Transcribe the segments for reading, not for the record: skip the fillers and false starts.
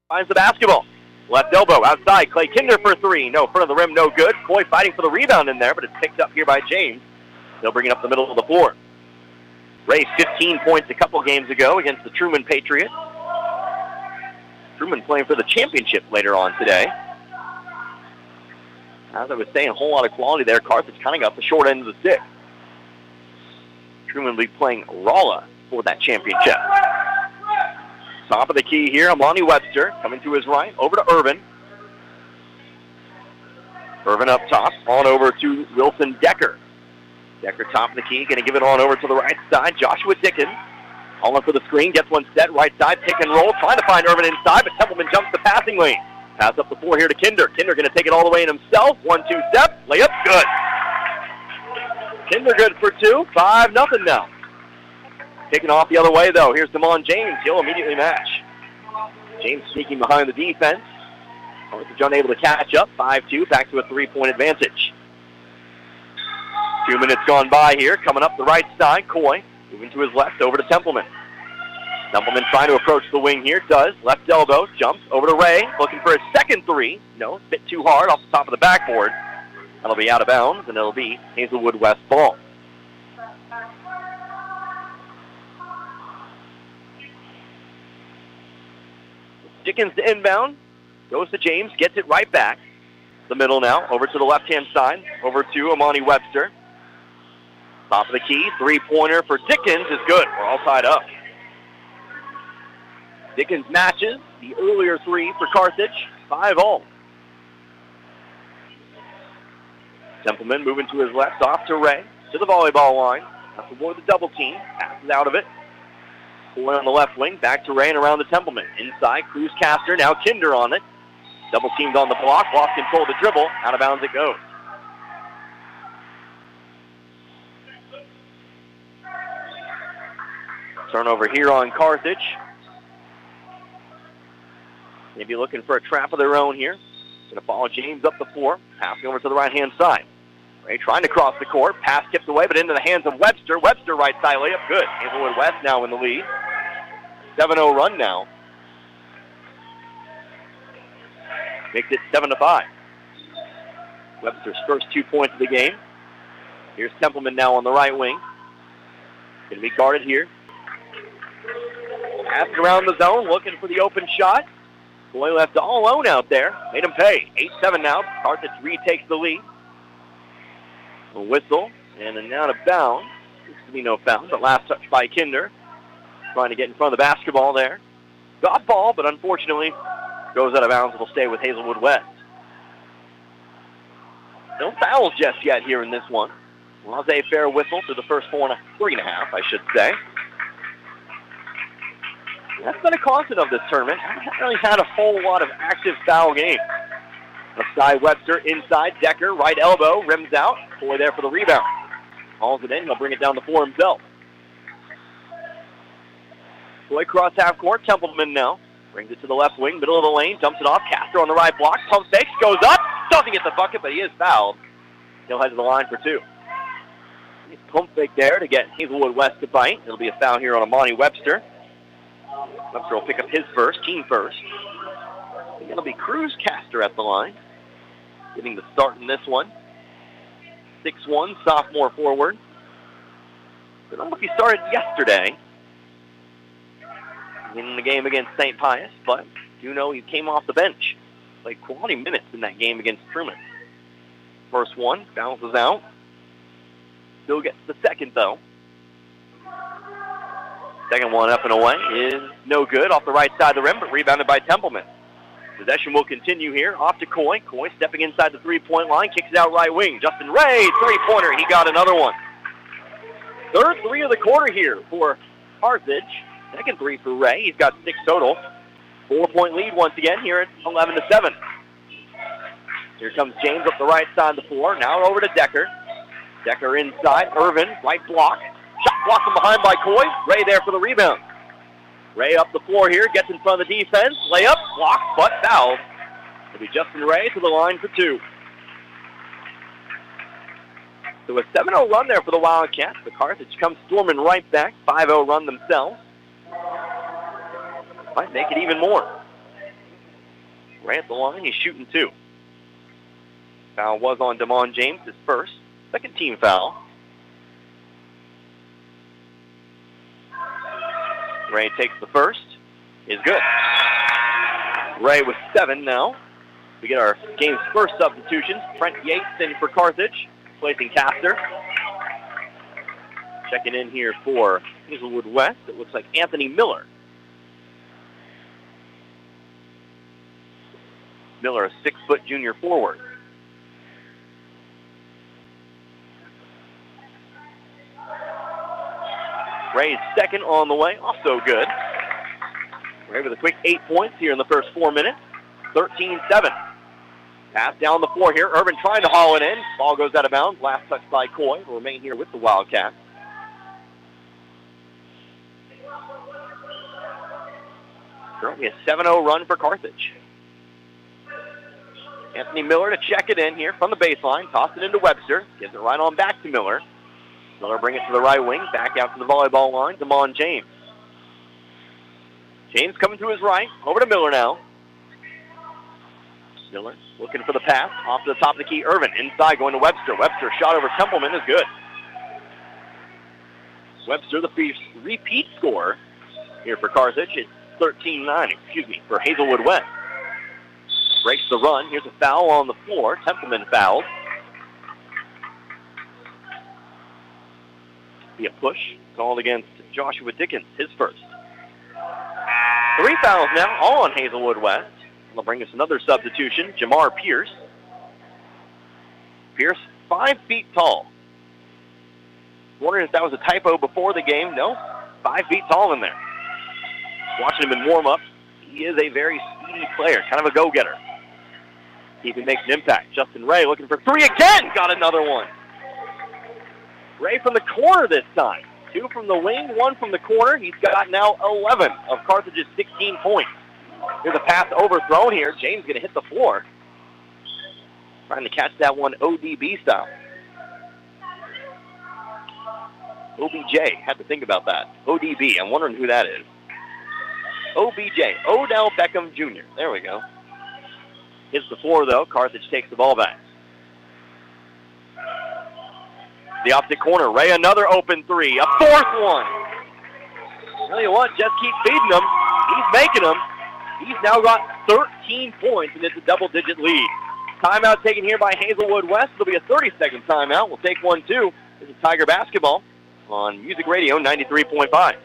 finds the basketball. Left elbow outside. Clay Kinder for three. No, front of the rim, no good. Coy fighting for the rebound in there, but it's picked up here by James. They'll bring it up the middle of the floor. Ray 15 points a couple games ago against the Truman Patriots. Truman playing for the championship later on today. As I was saying, a whole lot of quality there. Carthage kind of got the short end of the stick. Truman will be playing Rolla for that championship. Top of the key here, Amani Webster coming to his right, over to Irvin. Irvin up top, on over to Wilson Decker. Decker top of the key, going to give it on over to the right side. Joshua Dickens, all up for the screen, gets one set, right side, pick and roll, trying to find Irvin inside, but Templeman jumps the passing lane. Pass up the floor here to Kinder. Kinder going to take it all the way in himself. 1-2 step, layup, good. Kinder good for two, 5-0 now. Taking off the other way, though. Here's Damon James. He'll immediately match. James sneaking behind the defense. Carthage unable to catch up. 5-2, back to a 3-point advantage. 2 minutes gone by here. Coming up the right side, Coy moving to his left, over to Templeman. Templeman trying to approach the wing here. Does. Left elbow, jumps over to Ray. Looking for his second three. No, a bit too hard off the top of the backboard. That'll be out of bounds, and it'll be Hazelwood West ball. Dickens to inbound, goes to James, gets it right back. The middle now, over to the left-hand side, over to Amani Webster. Top of the key, three-pointer for Dickens is good. We're all tied up. Dickens matches the earlier three for Carthage, 5-all. Templeman moving to his left, off to Ray, to the volleyball line. Has to avoid the double team, passes out of it. Coy on the left wing, back to Ray and around the Templeman. Inside, Cruz Caster, now Kinder on it. Double teamed on the block, lost control of the dribble. Out of bounds it goes. Turnover here on Carthage. Maybe looking for a trap of their own here. Going to follow James up the floor, passing over to the right-hand side. Ray trying to cross the court. Pass tipped away, but into the hands of Webster. Webster right side layup, good. Hazelwood West now in the lead. 7-0 run now. Makes it 7-5. Webster's first 2 points of the game. Here's Templeman now on the right wing. Going to be guarded here. Pass around the zone, looking for the open shot. Boy left all alone out there. Made him pay. 8-7 now. Carthage retakes the lead. A whistle and an out of bounds. Seems to be no foul, but last touch by Kinder. Trying to get in front of the basketball there. Got ball, but unfortunately goes out of bounds. It'll stay with Hazelwood West. No fouls just yet here in this one. Laissez fair whistle through the first 3.5, I should say. That's been a constant of this tournament. I haven't really had a whole lot of active foul games. Outside Webster, inside Decker, right elbow, rims out. Coy there for the rebound. Hauls it in, he'll bring it down the floor himself. Coy cross half court, Templeman now. Brings it to the left wing, middle of the lane, dumps it off. Caster on the right block, pump fakes, goes up. Doesn't get the bucket, but he is fouled. He'll head to the line for two. Nice pump fake there to get Hazelwood West to bite. It'll be a foul here on Amani Webster. Webster will pick up his first, team first. And it'll be Cruz Caster at the line. Getting the start in this one. 6'1", sophomore forward. I don't know if he started yesterday in the game against St. Pius, but do know he came off the bench. Played quality minutes in that game against Truman. First one, bounces out. Still gets the second, though. Second one up and away is no good. Off the right side of the rim, but rebounded by Templeman. Possession will continue here. Off to Coy. Coy stepping inside the three-point line. Kicks it out right wing. Justin Ray, three-pointer. He got another one. Third three of the quarter here for Carthage. Second three for Ray. He's got 6 total. 4-point lead once again here at 11-7. Here comes James up the right side of the floor. Now over to Decker. Decker inside. Irvin, right block. Shot blocked from behind by Coy. Ray there for the rebound. Ray up the floor here, gets in front of the defense. Layup, blocked, but fouled. It'll be Justin Ray to the line for two. So a 7-0 run there for the Wildcats. The Carthage comes storming right back. 5-0 run themselves. Might make it even more. Right at the line, he's shooting 2. Foul was on DeMond James, his first. Second team foul. Ray takes the first. Is good. Ray with 7 now. We get our game's first substitution. Trent Yates in for Carthage, placing Castor. Checking in here for Hazelwood West, it looks like Anthony Miller. Miller, a 6-foot junior forward. Ray's second on the way, also good. Ray with a quick 8 points here in the first 4 minutes. 13-7. Pass down the floor here. Urban trying to haul it in. Ball goes out of bounds. Last touch by Coy. Will remain here with the Wildcats. Currently a 7-0 run for Carthage. Anthony Miller to check it in here from the baseline. Toss it into Webster. Gives it right on back to Miller. Miller bring it to the right wing. Back out to the volleyball line. DeMond James. James coming to his right. Over to Miller now. Miller looking for the pass. Off to the top of the key. Irvin inside going to Webster. Webster shot over Templeman is good. Webster, the repeat scorer here for Carthage. It's 13-9, for Hazelwood West. Breaks the run. Here's a foul on the floor. Templeman fouled. Be a push called against Joshua Dickens, his first. 3 fouls now, all on Hazelwood West. They'll bring us another substitution, Jamar Pierce. Pierce, 5 feet tall. Wondering if that was a typo before the game. No, 5 feet tall in there. Watching him in warm-up, he is a very speedy player, kind of a go-getter. See if he makes an impact. Justin Ray looking for 3 again. Got another one. Ray from the corner this time. 2 from the wing, 1 from the corner. He's got now 11 of Carthage's 16 points. Here's a pass overthrown here. James going to hit the floor. Trying to catch that one ODB style. OBJ, had to think about that. ODB, I'm wondering who that is. OBJ, Odell Beckham Jr. There we go. Hits the floor, though. Carthage takes the ball back. The opposite corner. Ray, another open 3. A 4th one. Tell you what, just keep feeding him. He's making them. He's now got 13 points, and it's a double-digit lead. Timeout taken here by Hazelwood West. It'll be a 30-second timeout. We'll take one, too. This is Tiger Basketball on Music Radio 93.5.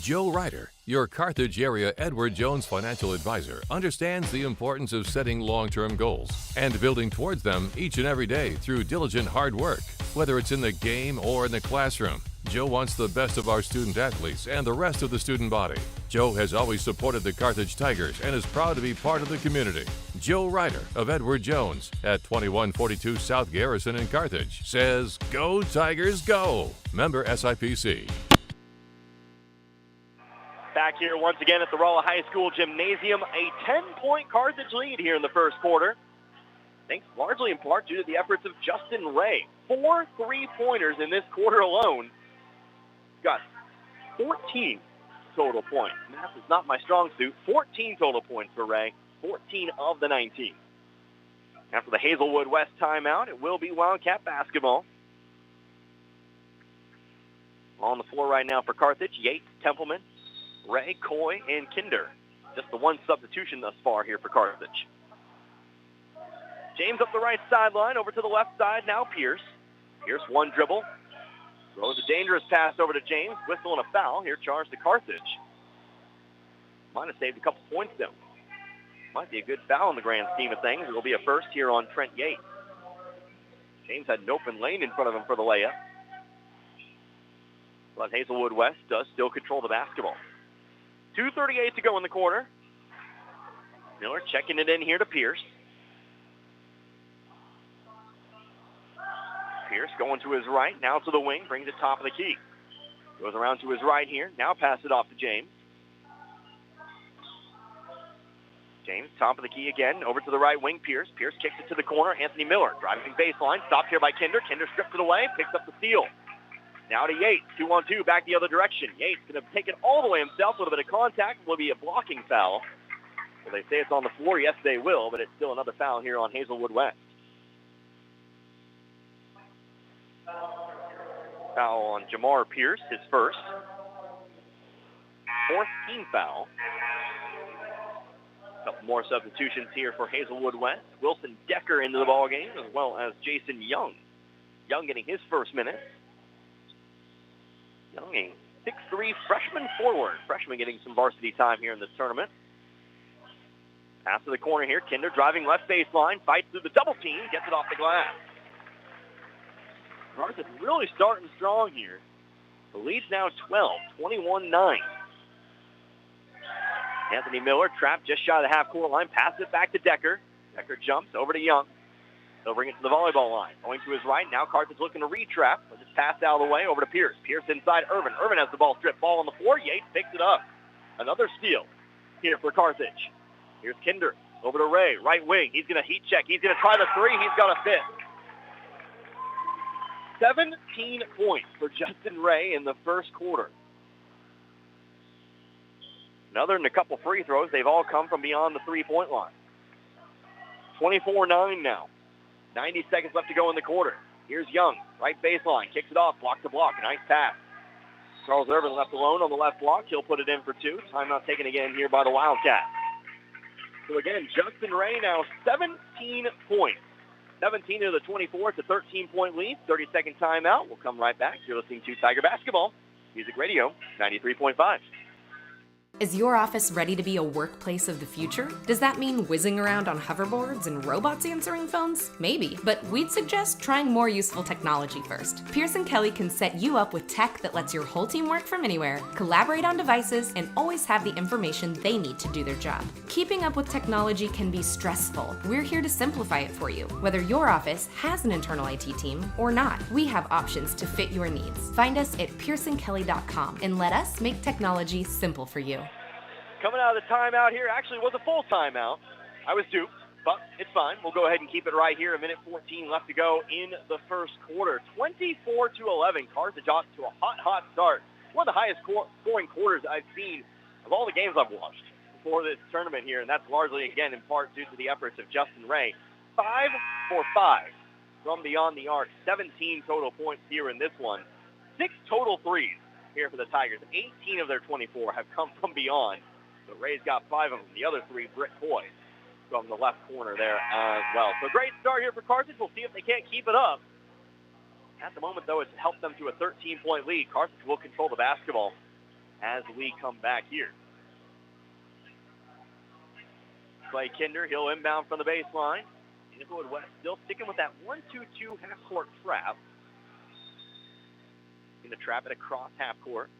Joe Ryder, your Carthage area Edward Jones financial advisor, understands the importance of setting long-term goals and building towards them each and every day through diligent hard work. Whether it's in the game or in the classroom, Joe wants the best of our student athletes and the rest of the student body. Joe has always supported the Carthage Tigers and is proud to be part of the community. Joe Ryder of Edward Jones at 2142 South Garrison in Carthage says, "Go Tigers, go!" Member SIPC. Back here once again at the Rolla High School Gymnasium, a 10-point Carthage lead here in the first quarter. Thanks largely in part due to the efforts of Justin Ray. 4 3-pointers in this quarter alone. Got 14 total points. Math is not my strong suit. 14 total points for Ray. 14 of the 19. After the Hazelwood West timeout, it will be Wildcat basketball. On the floor right now for Carthage, Yates, Templeman, Ray, Coy, and Kinder. Just the one substitution thus far here for Carthage. James up the right sideline, over to the left side, now Pierce. Pierce, one dribble. Throws a dangerous pass over to James. Whistle and a foul. Here charged to Carthage. Might have saved a couple points, though. Might be a good foul in the grand scheme of things. It will be a first here on Trent Yates. James had an open lane in front of him for the layup. But Hazelwood West does still control the basketball. 2:38 to go in the quarter. Miller checking it in here to Pierce. Pierce going to his right, now to the wing, brings it top of the key. Goes around to his right here, now pass it off to James. James, top of the key again, over to the right wing, Pierce. Pierce kicks it to the corner, Anthony Miller, driving baseline, stopped here by Kinder. Kinder strips it away, picks up the steal. Now to Yates, 2-on-2, back the other direction. Yates going to take it all the way himself, a little bit of contact, will be a blocking foul. Will they say it's on the floor? Yes, they will, but it's still another foul here on Hazelwood West. Foul on Jamar Pierce, his first. Fourth team foul. A couple more substitutions here for Hazelwood West. Wilson Decker into the ballgame, as well as Jason Young. Young getting his first minute. Young, a 6'3" freshman forward. Freshman getting some varsity time here in this tournament. Pass to the corner here. Kinder driving left baseline. Fights through the double team. Gets it off the glass. Carthage really starting strong here. The lead's now 12, 21-9. Anthony Miller trapped just shy of the half-court line. Passes it back to Decker. Decker jumps over to Young. They'll bring it to the volleyball line. Going to his right. Now Carthage looking to re-trap. But just pass out of the way over to Pierce. Pierce inside Irvin. Irvin has the ball stripped. Ball on the floor. Yates picks it up. Another steal here for Carthage. Here's Kinder. Over to Ray. Right wing. He's going to heat check. He's going to try the three. He's got a fit. 17 points for Justin Ray in the first quarter. And other than a couple free throws, they've all come from beyond the three-point line. 24-9 now. 90 seconds left to go in the quarter. Here's Young, right baseline, kicks it off, block to block, nice pass. Charles Irvin left alone on the left block. He'll put it in for two. Timeout taken again here by the Wildcats. So again, Justin Ray now 17 points. 17 to the 24. It's a 13-point lead. 30-second timeout. We'll come right back. You're listening to Tiger Basketball, Music Radio 93.5. Is your office ready to be a workplace of the future? Does that mean whizzing around on hoverboards and robots answering phones? Maybe, but we'd suggest trying more useful technology first. Pierce & Kelly can set you up with tech that lets your whole team work from anywhere, collaborate on devices, and always have the information they need to do their job. Keeping up with technology can be stressful. We're here to simplify it for you. Whether your office has an internal IT team or not, we have options to fit your needs. Find us at pearsonkelly.com and let us make technology simple for you. Coming out of the timeout here, actually was a full timeout. I was duped, but it's fine. We'll go ahead and keep it right here. A minute 14 left to go in the first quarter. 24-11. Carthage off to a hot start. One of the highest scoring quarters I've seen of all the games I've watched for this tournament here, and that's largely, again, in part due to the efforts of Justin Ray. 5 for 5 from beyond the arc. 17 total points here in this one. 6 total threes here for the Tigers. 18 of their 24 have come from beyond. So Ray's got 5 of them. The other 3, Britt Coy from the left corner there as well. So great start here for Carthage. We'll see if they can't keep it up. At the moment, though, it's helped them to a 13-point lead. Carthage will control the basketball as we come back here. Clay Kinder, he'll inbound from the baseline. Hazelwood West still sticking with that 1-2-2 half-court trap. Going to trap it across half-court.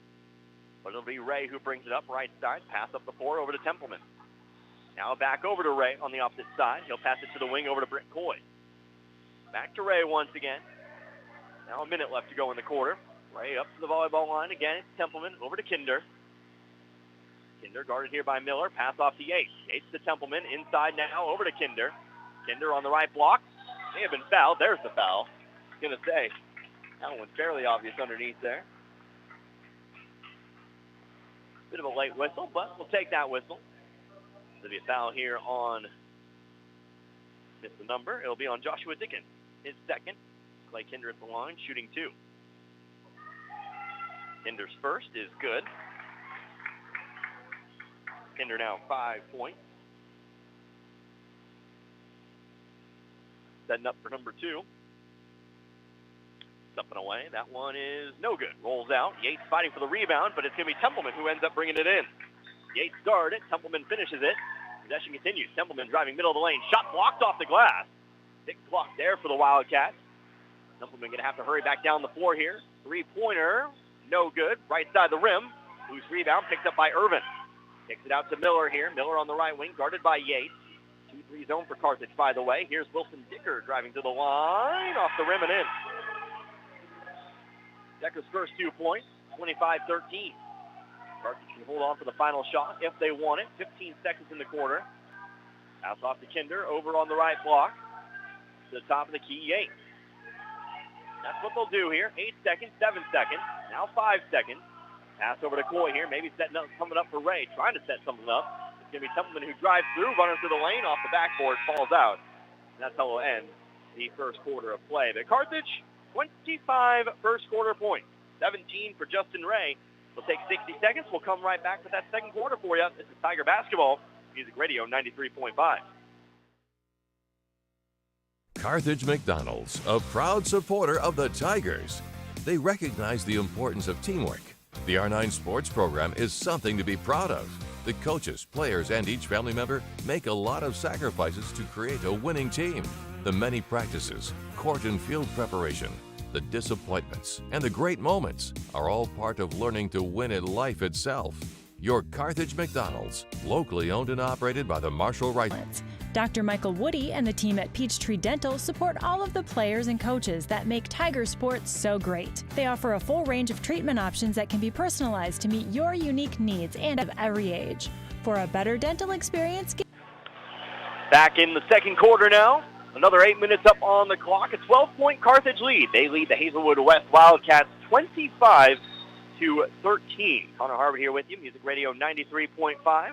But it'll be Ray who brings it up right side. Pass up the floor over to Templeman. Now back over to Ray on the opposite side. He'll pass it to the wing over to Britt Coy. Back to Ray once again. Now a minute left to go in the quarter. Ray up to the volleyball line again. Templeman over to Kinder. Kinder guarded here by Miller. Pass off to Yates. Yates to Templeman. Inside now over to Kinder. Kinder on the right block. May have been fouled. There's the foul. I was going to say, that one's fairly obvious underneath there. Bit of a late whistle, but we'll take that whistle. There'll be a foul here on, missed the number. It'll be on Joshua Dickens, his second. Clay Kinder at the line, shooting 2. Kinder's first is good. Kinder now 5 points. Setting up for number 2. Up and away. That one is no good. Rolls out. Yates fighting for the rebound, but it's going to be Templeman who ends up bringing it in. Yates guarded it. Templeman finishes it. Possession continues. Templeman driving middle of the lane. Shot blocked off the glass. Big block there for the Wildcats. Templeman going to have to hurry back down the floor here. Three-pointer. No good. Right side of the rim. Loose rebound picked up by Irvin. Kicks it out to Miller here. Miller on the right wing, guarded by Yates. 2-3 zone for Carthage, by the way. Here's Wilson Dicker driving to the line. Off the rim and in. Decker's first 2 points, 25-13. Carthage can hold on for the final shot if they want it. 15 seconds in the quarter. Pass off to Kinder, over on the right block. To the top of the key, Yates. That's what they'll do here. 8 seconds, 7 seconds, now 5 seconds. Pass over to Coy here, maybe setting up, coming up for Ray, trying to set something up. It's going to be Templeman who drives through, running through the lane, off the backboard, falls out. And that's how we'll end the first quarter of play. But Carthage, 25 first quarter points, 17 for Justin Ray. We'll take 60 seconds. We'll come right back with that second quarter for you. This is Tiger Basketball, Music Radio 93.5. Carthage McDonald's, a proud supporter of the Tigers. They recognize the importance of teamwork. The R9 sports program is something to be proud of. The coaches, players, and each family member make a lot of sacrifices to create a winning team. The many practices, court and field preparation, the disappointments, and the great moments are all part of learning to win at life itself. Your Carthage McDonald's, locally owned and operated by the Marshall Wright. Dr. Michael Woody and the team at Peachtree Dental support all of the players and coaches that make Tiger sports so great. They offer a full range of treatment options that can be personalized to meet your unique needs and of every age. For a better dental experience, back in the second quarter now. Another 8 minutes up on the clock. A 12-point Carthage lead. They lead the Hazelwood West Wildcats 25-13. Connor Harvey here with you, Music Radio 93.5.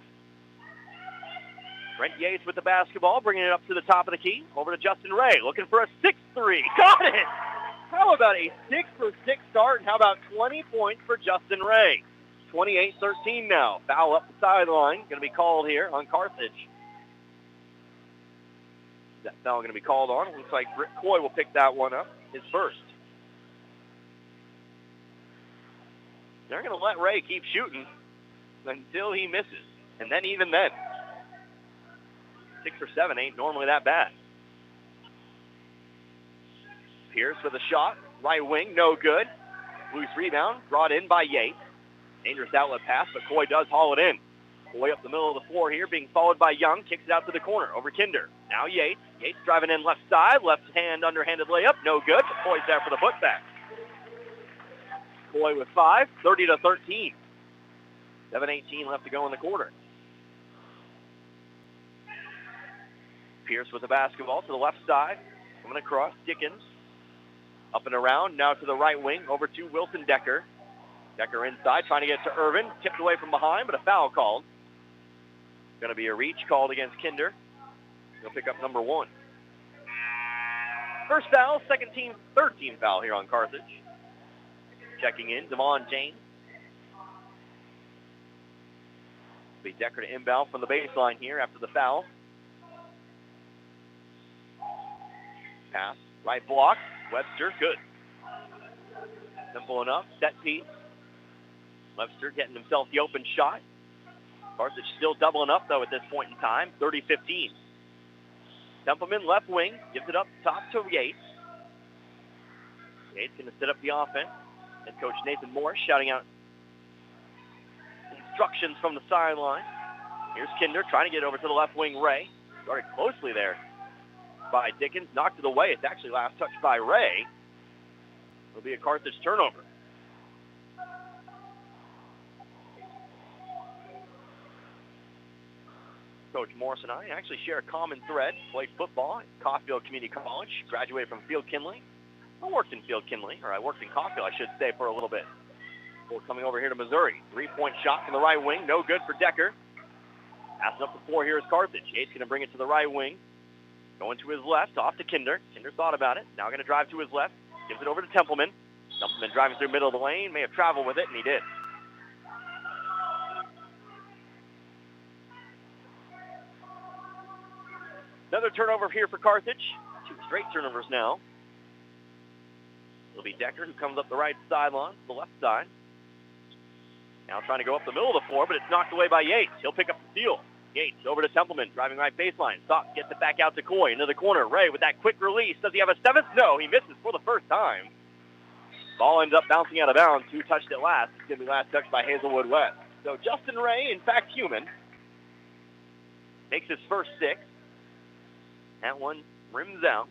Brent Yates with the basketball, bringing it up to the top of the key. Over to Justin Ray, looking for a 6-3. Got it! How about a 6-for-6 start, and how about 20 points for Justin Ray? 28-13 now. Foul up the sideline. Going to be called here on Carthage. That foul going to be called on. Looks like Rick Coy will pick that one up, his first. They're going to let Ray keep shooting until he misses. And then even then, 6 or 7 ain't normally that bad. Pierce with a shot. Right wing, no good. Loose rebound, brought in by Yates. Dangerous outlet pass, but Coy does haul it in. Coy up the middle of the floor here, being followed by Young. Kicks it out to the corner, over Kinder. Now Yates. Yates driving in left side. Left hand, underhanded layup, no good. But Coy's there for the putback. Coy with 5, 30-13. 7:18 left to go in the quarter. Pierce with the basketball to the left side. Coming across, Dickens. Up and around, now to the right wing, over to Wilson Decker. Decker inside, trying to get to Irvin. Tipped away from behind, but a foul called. Going to be a reach called against Kinder. He'll pick up number 1. First foul, third team foul here on Carthage. Checking in, Devon James. Be Decker to inbound from the baseline here after the foul. Pass, right block, Webster, good. Simple enough, set piece. Webster getting himself the open shot. Carthage still doubling up, though, at this point in time, 30-15. Templeman, left wing, gives it up top to Yates. Yates going to set up the offense. Head coach Nathan Morris shouting out instructions from the sideline. Here's Kinder trying to get over to the left wing, Ray. Started closely there by Dickens, knocked it away. It's actually last touched by Ray. It'll be a Carthage turnover. Coach Morris and I actually share a common thread. Played football at Caulfield Community College. Graduated from Field Kinley. I worked in Field Kinley, or I worked in Caulfield, I should say, for a little bit. Before coming over here to Missouri. 3-point shot from the right wing. No good for Decker. Passing up the floor here is Carthage. Yates going to bring it to the right wing. Going to his left, off to Kinder. Kinder thought about it. Now going to drive to his left. Gives it over to Templeman. Templeman driving through middle of the lane. May have traveled with it, and he did. Another turnover here for Carthage. 2 straight turnovers now. It'll be Decker who comes up the right sideline, to the left side. Now trying to go up the middle of the floor, but it's knocked away by Yates. He'll pick up the steal. Yates over to Templeman, driving right baseline. Stops, gets it back out to Coy, into the corner. Ray with that quick release. Does he have a 7th? No, he misses for the first time. Ball ends up bouncing out of bounds. Who touched it last? It's going to be last touched by Hazelwood West. So Justin Ray, in fact human, makes his first 6. That one rims out.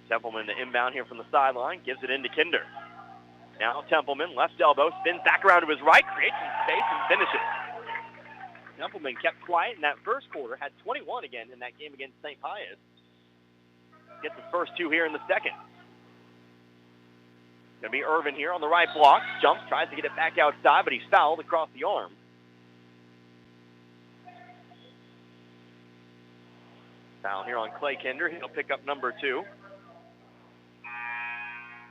Templeman to inbound here from the sideline. Gives it into Kinder. Now Templeman, left elbow, spins back around to his right, creates some space and finishes. Templeman kept quiet in that first quarter, had 21 again in that game against St. Pius. Gets his first 2 here in the second. Going to be Irvin here on the right block. Jumps, tries to get it back outside, but he's fouled across the arm. Foul here on Clay Kinder. He'll pick up number 2.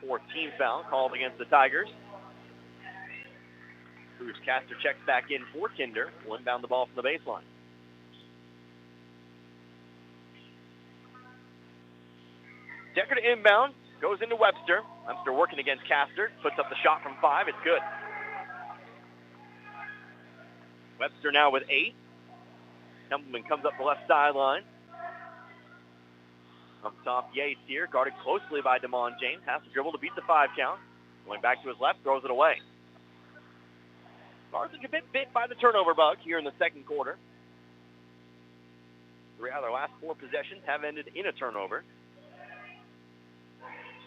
14th foul called against the Tigers. Bruce Castor checks back in for Kinder. Will inbound the ball from the baseline. Decker to inbound. Goes into Webster. Webster working against Castor. Puts up the shot from 5. It's good. Webster now with 8. Templeman comes up the left sideline. Up top, Yates here, guarded closely by DeMond James. Has to dribble to beat the 5 count. Going back to his left, throws it away. Carthage a bit bit by the turnover bug here in the second quarter. 3 out of their last 4 possessions have ended in a turnover.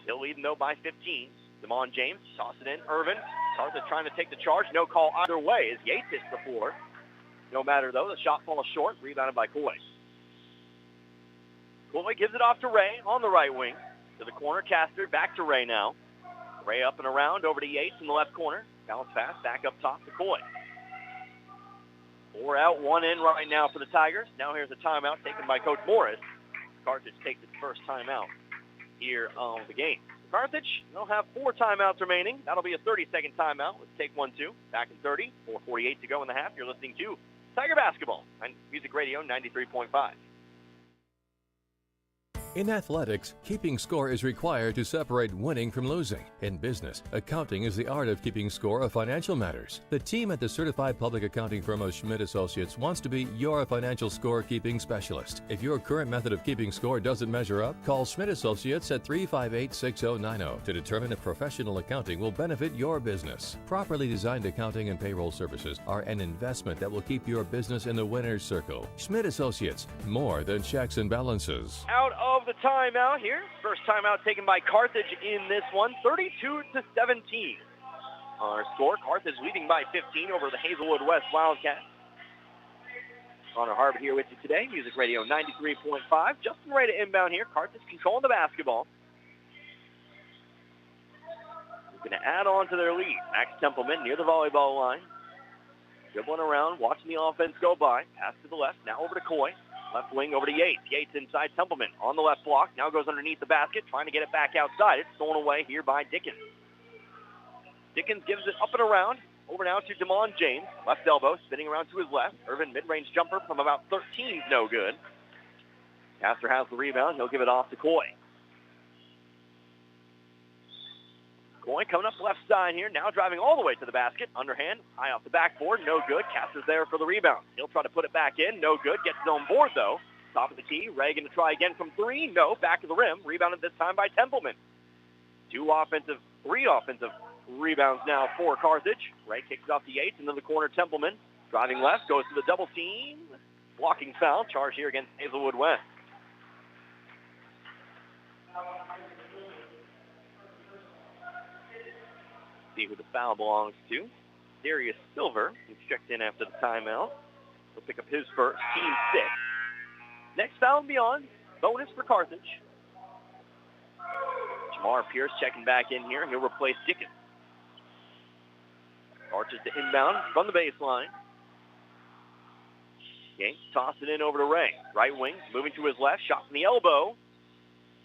Still leading, though, by 15. DeMond James toss it in. Irvin. Carthage trying to take the charge. No call either way as Yates hits the floor. No matter, though, the shot falls short. Rebounded by Coy. Coy gives it off to Ray on the right wing. To the corner, Castor. Back to Ray now. Ray up and around over to Yates in the left corner. Bounce pass back up top to Coy. 4 out, 1 in right now for the Tigers. Now here's a timeout taken by Coach Morris. Carthage takes its first timeout here of the game. Carthage, they'll have 4 timeouts remaining. That'll be a 30-second timeout. Let's take 1-2. Back in 30. 4:48 to go in the half. You're listening to Tiger Basketball on Music Radio 93.5. In athletics, keeping score is required to separate winning from losing. In business, accounting is the art of keeping score of financial matters. The team at the certified public accounting firm of Schmidt Associates wants to be your financial score-keeping specialist. If your current method of keeping score doesn't measure up, call Schmidt Associates at 358-6090 to determine if professional accounting will benefit your business. Properly designed accounting and payroll services are an investment that will keep your business in the winner's circle. Schmidt Associates, more than checks and balances. Out of the timeout here. First timeout taken by Carthage in this one, 32-17. Our score, Carthage leading by 15 over the Hazelwood West Wildcats. Connor Harbert here with you today, Music Radio 93.5. Justin Ray to inbound here. Carthage controlling the basketball. We're going to add on to their lead. Max Templeman near the volleyball line. Dribbling around, watching the offense go by. Pass to the left, now over to Coy. Left wing over to Yates. Yates inside Templeman on the left block. Now goes underneath the basket, trying to get it back outside. It's thrown away here by Dickens. Dickens gives it up and around. Over now to DeMond James. Left elbow, spinning around to his left. Irvin mid-range jumper from about 13 is no good. Castor has the rebound. He'll give it off to Coy. Coy coming up left side here. Now driving all the way to the basket. Underhand, high off the backboard. No good. Castor's there for the rebound. He'll try to put it back in. No good. Gets his own board, though. Top of the key. Ray going to try again from 3. No. Back of the rim. Rebounded this time by Templeman. 3 offensive rebounds now for Carthage. Ray kicks off the Yates into the corner. Templeman driving left. Goes to the double team. Blocking foul. Charge here against Hazelwood West. See who the foul belongs to. Darius Silver, who's checked in after the timeout. He'll pick up his first, team 6. Next foul and beyond, bonus for Carthage. Jamar Pierce checking back in here. He'll replace Dickens. Arches to inbound from the baseline. Okay, toss it in over to Ray. Right wing, moving to his left, shot from the elbow.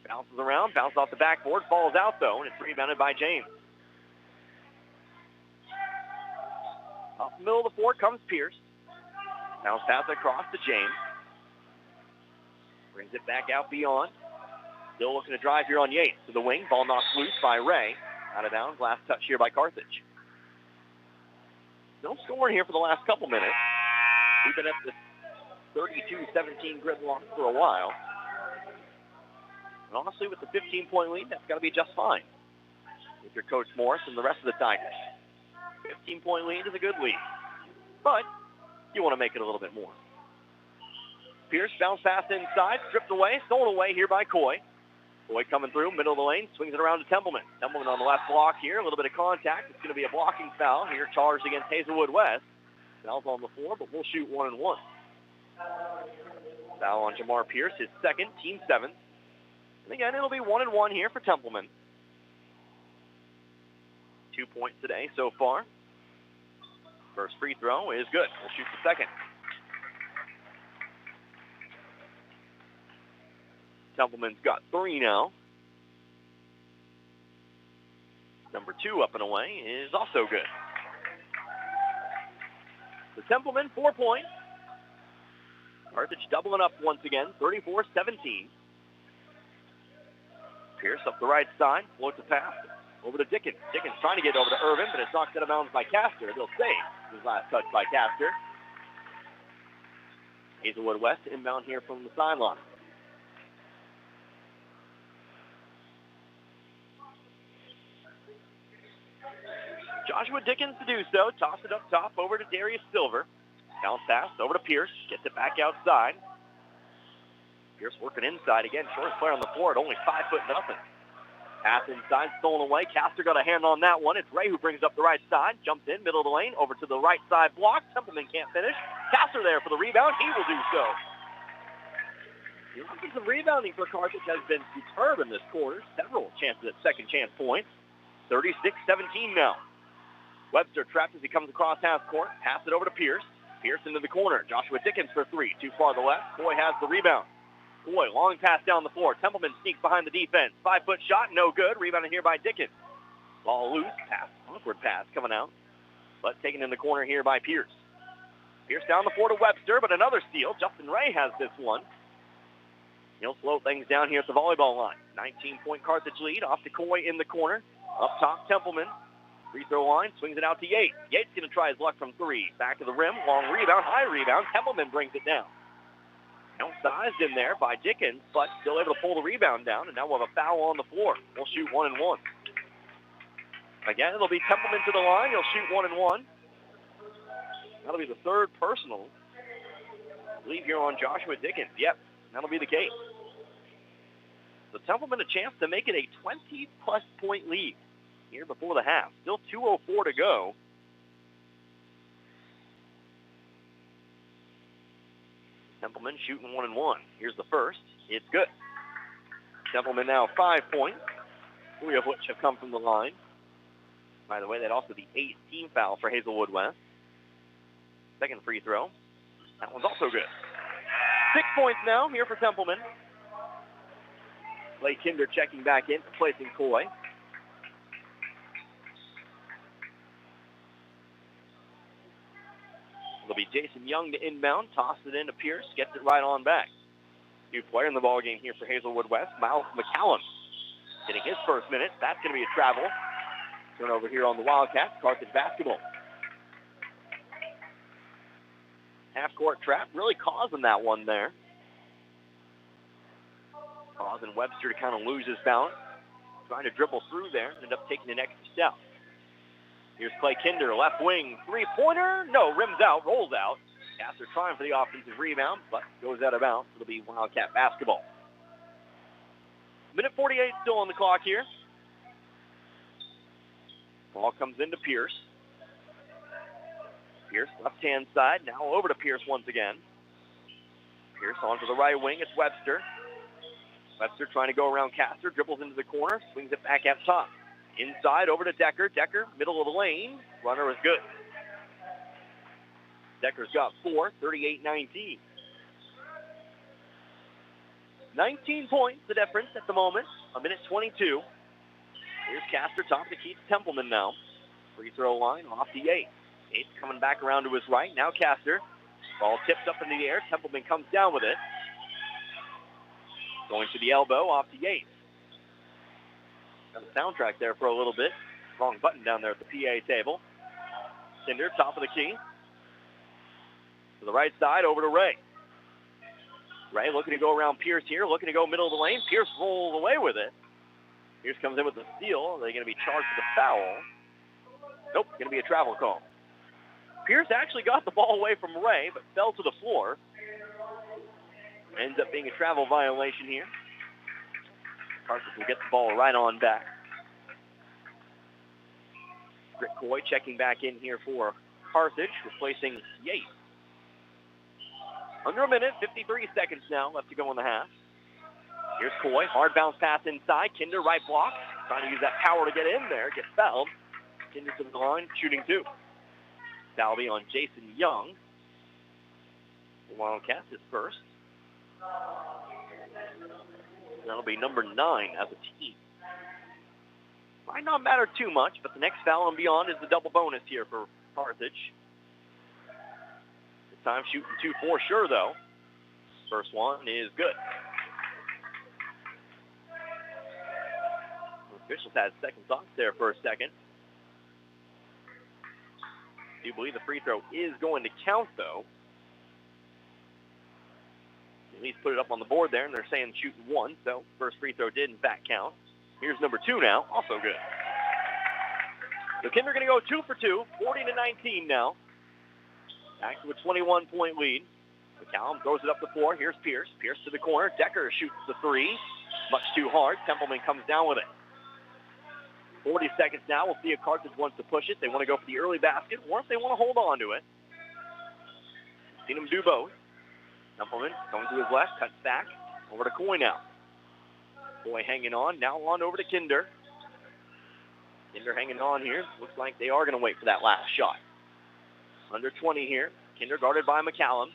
Bounces around, bounces off the backboard, falls out though, and it's rebounded by James. Up the middle of the floor comes Pierce. Bounce pass across to James. Brings it back out beyond. Still looking to drive here on Yates. To the wing. Ball knocked loose by Ray. Out of bounds. Last touch here by Carthage. No scoring here for the last couple minutes. We've been at this 32-17 gridlock for a while. And honestly, with the 15-point lead, that's got to be just fine. With your Coach Morris and the rest of the Tigers. 15-point lead is a good lead. But you want to make it a little bit more. Pierce bounce pass inside, stripped away, stolen away here by Coy. Coy coming through, middle of the lane, swings it around to Templeman. Templeman on the left block here, a little bit of contact. It's going to be a blocking foul here, charged against Hazelwood West. Foul's on the floor, but we'll shoot 1 and 1. Foul on Jamar Pierce, his second, team 7th. And again, it'll be 1 and 1 here for Templeman. 2 points today so far. First free throw is good. We'll shoot the second. Templeman's got 3 now. Number 2 up and away is also good. The Templeman, 4 points. Carthage doubling up once again, 34-17. Pierce up the right side, floats a pass over to Dickens. Dickens trying to get over to Irvin, but it's knocked out of bounds by Castor. They'll save his last touch by Castor. Hazelwood West inbound here from the sideline. Joshua Dickens to do so. Toss it up top over to Darius Silver. Bounce pass over to Pierce. Gets it back outside. Pierce working inside again. Shortest player on the floor at only 5'0". Pass inside, stolen away. Castor got a hand on that one. It's Ray who brings up the right side. Jumps in, middle of the lane, over to the right side block. Templeman can't finish. Castor there for the rebound. He will do so. The offensive rebounding for Carthage has been superb in this quarter. Several chances at second chance points. 36-17 now. Webster trapped as he comes across half court. Pass it over to Pierce. Pierce into the corner. Joshua Dickens for 3. Too far to the left. Coy has the rebound. Coy, long pass down the floor. Templeman sneaks behind the defense. 5-foot shot, no good. Rebounded here by Dickens. Ball loose. Pass. Awkward pass coming out. But taken in the corner here by Pierce. Pierce down the floor to Webster, but another steal. Justin Ray has this one. He'll slow things down here at the volleyball line. 19-point Carthage lead. Off to Coy in the corner. Up top, Templeman. Free throw line, swings it out to Yates. Yates going to try his luck from 3. Back to the rim, long rebound, high rebound. Templeman brings it down. Outsized in there by Dickens, but still able to pull the rebound down, and now we'll have a foul on the floor. We'll shoot 1 and 1. Again, it'll be Templeman to the line. He'll shoot 1 and 1. That'll be the third personal. I believe here on Joshua Dickens. Yep, that'll be the case. So Templeman a chance to make it a 20-plus point lead here before the half. Still 2:04 to go. Templeman shooting 1 and 1. Here's the first. It's good. Templeman now 5 points, 3 of which have come from the line. By the way, that also the 8th team foul for Hazelwood West. Second free throw. That one's also good. 6 points now here for Templeman. Clay Kinder checking back in, replacing Coy. It'll be Jason Young to inbound, tosses it into Pierce, gets it right on back. New player in the ballgame here for Hazelwood West, Miles McCallum, getting his first minute. That's going to be a travel. Turnover here on the Wildcats, Carthage basketball. Half-court trap, really causing that one there. Causing Webster to kind of lose his balance. Trying to dribble through there, ended up taking an extra step. Here's Clay Kinder, left wing, 3-pointer. No, rims out, rolls out. Castor trying for the offensive rebound, but goes out of bounds. It'll be Wildcat basketball. Minute 48 still on the clock here. Ball comes into Pierce. Pierce, left-hand side, now over to Pierce once again. Pierce on to the right wing, it's Webster. Webster trying to go around Castor, dribbles into the corner, swings it back up top. Inside, over to Decker. Decker, middle of the lane. Runner is good. Decker's got 4, 38-19. 19 points, the difference at the moment. A minute 22. Here's Castor, top to Keith Templeman now. Free throw line off to Yates. Yates coming back around to his right. Now Castor. Ball tipped up in the air. Templeman comes down with it. Going to the elbow, off to Yates. Got a soundtrack there for a little bit. Wrong button down there at the PA table. Cinder, top of the key. To the right side, over to Ray. Ray looking to go around Pierce here, looking to go middle of the lane. Pierce rolls away with it. Pierce comes in with the steal. Are they going to be charged for the foul? Nope, going to be a travel call. Pierce actually got the ball away from Ray, but fell to the floor. Ends up being a travel violation here. Carthage will get the ball right on back. Rick Coy checking back in here for Carthage, replacing Yates. Under a minute, 53 seconds now left to go in the half. Here's Coy, hard bounce pass inside. Kinder right block, trying to use that power to get in there, gets fouled. Kinder to the line, shooting 2. That'll be on Jason Young. The Wildcats is first. That'll be number 9 as a team. Might not matter too much, but the next foul and beyond is the double bonus here for Carthage. This time shooting 2 for sure, though. First one is good. The officials had second thoughts there for a second. I do believe the free throw is going to count, though. At least put it up on the board there, and they're saying shooting 1, so first free throw did in fact count. Here's number 2 now, also good. So Kinder going to go 2 for 2, 40-19 now. Back to a 21-point lead. McCallum throws it up the floor. Here's Pierce. Pierce to the corner. Decker shoots the 3. Much too hard. Templeman comes down with it. 40 seconds now. We'll see if Carthage wants to push it. They want to go for the early basket, or if they want to hold on to it. Seen them do both. Templeman going to his left, cuts back. Over to Coy now. Coy hanging on. Now on over to Kinder. Kinder hanging on here. Looks like they are going to wait for that last shot. Under 20 here. Kinder guarded by McCallum.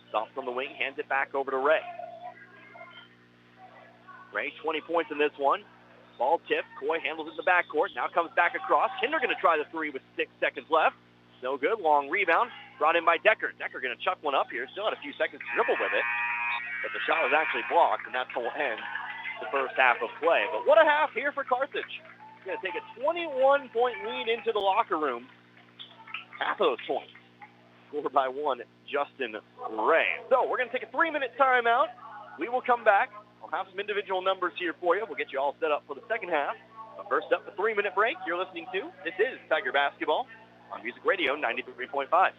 Stops from the wing, hands it back over to Ray. Ray, 20 points in this one. Ball tipped. Coy handles it in the backcourt. Now comes back across. Kinder going to try the 3 with 6 seconds left. No good. Long rebound. Brought in by Decker. Decker going to chuck one up here. Still had a few seconds to dribble with it. But the shot was actually blocked, and that's how we'll end the first half of play. But what a half here for Carthage. Going to take a 21-point lead into the locker room. Half of those points scored by one, Justin Ray. So we're going to take a 3-minute timeout. We will come back. I'll have some individual numbers here for you. We'll get you all set up for the second half. But first up, the 3-minute break you're listening to. This is Tiger Basketball on Music Radio 93.5.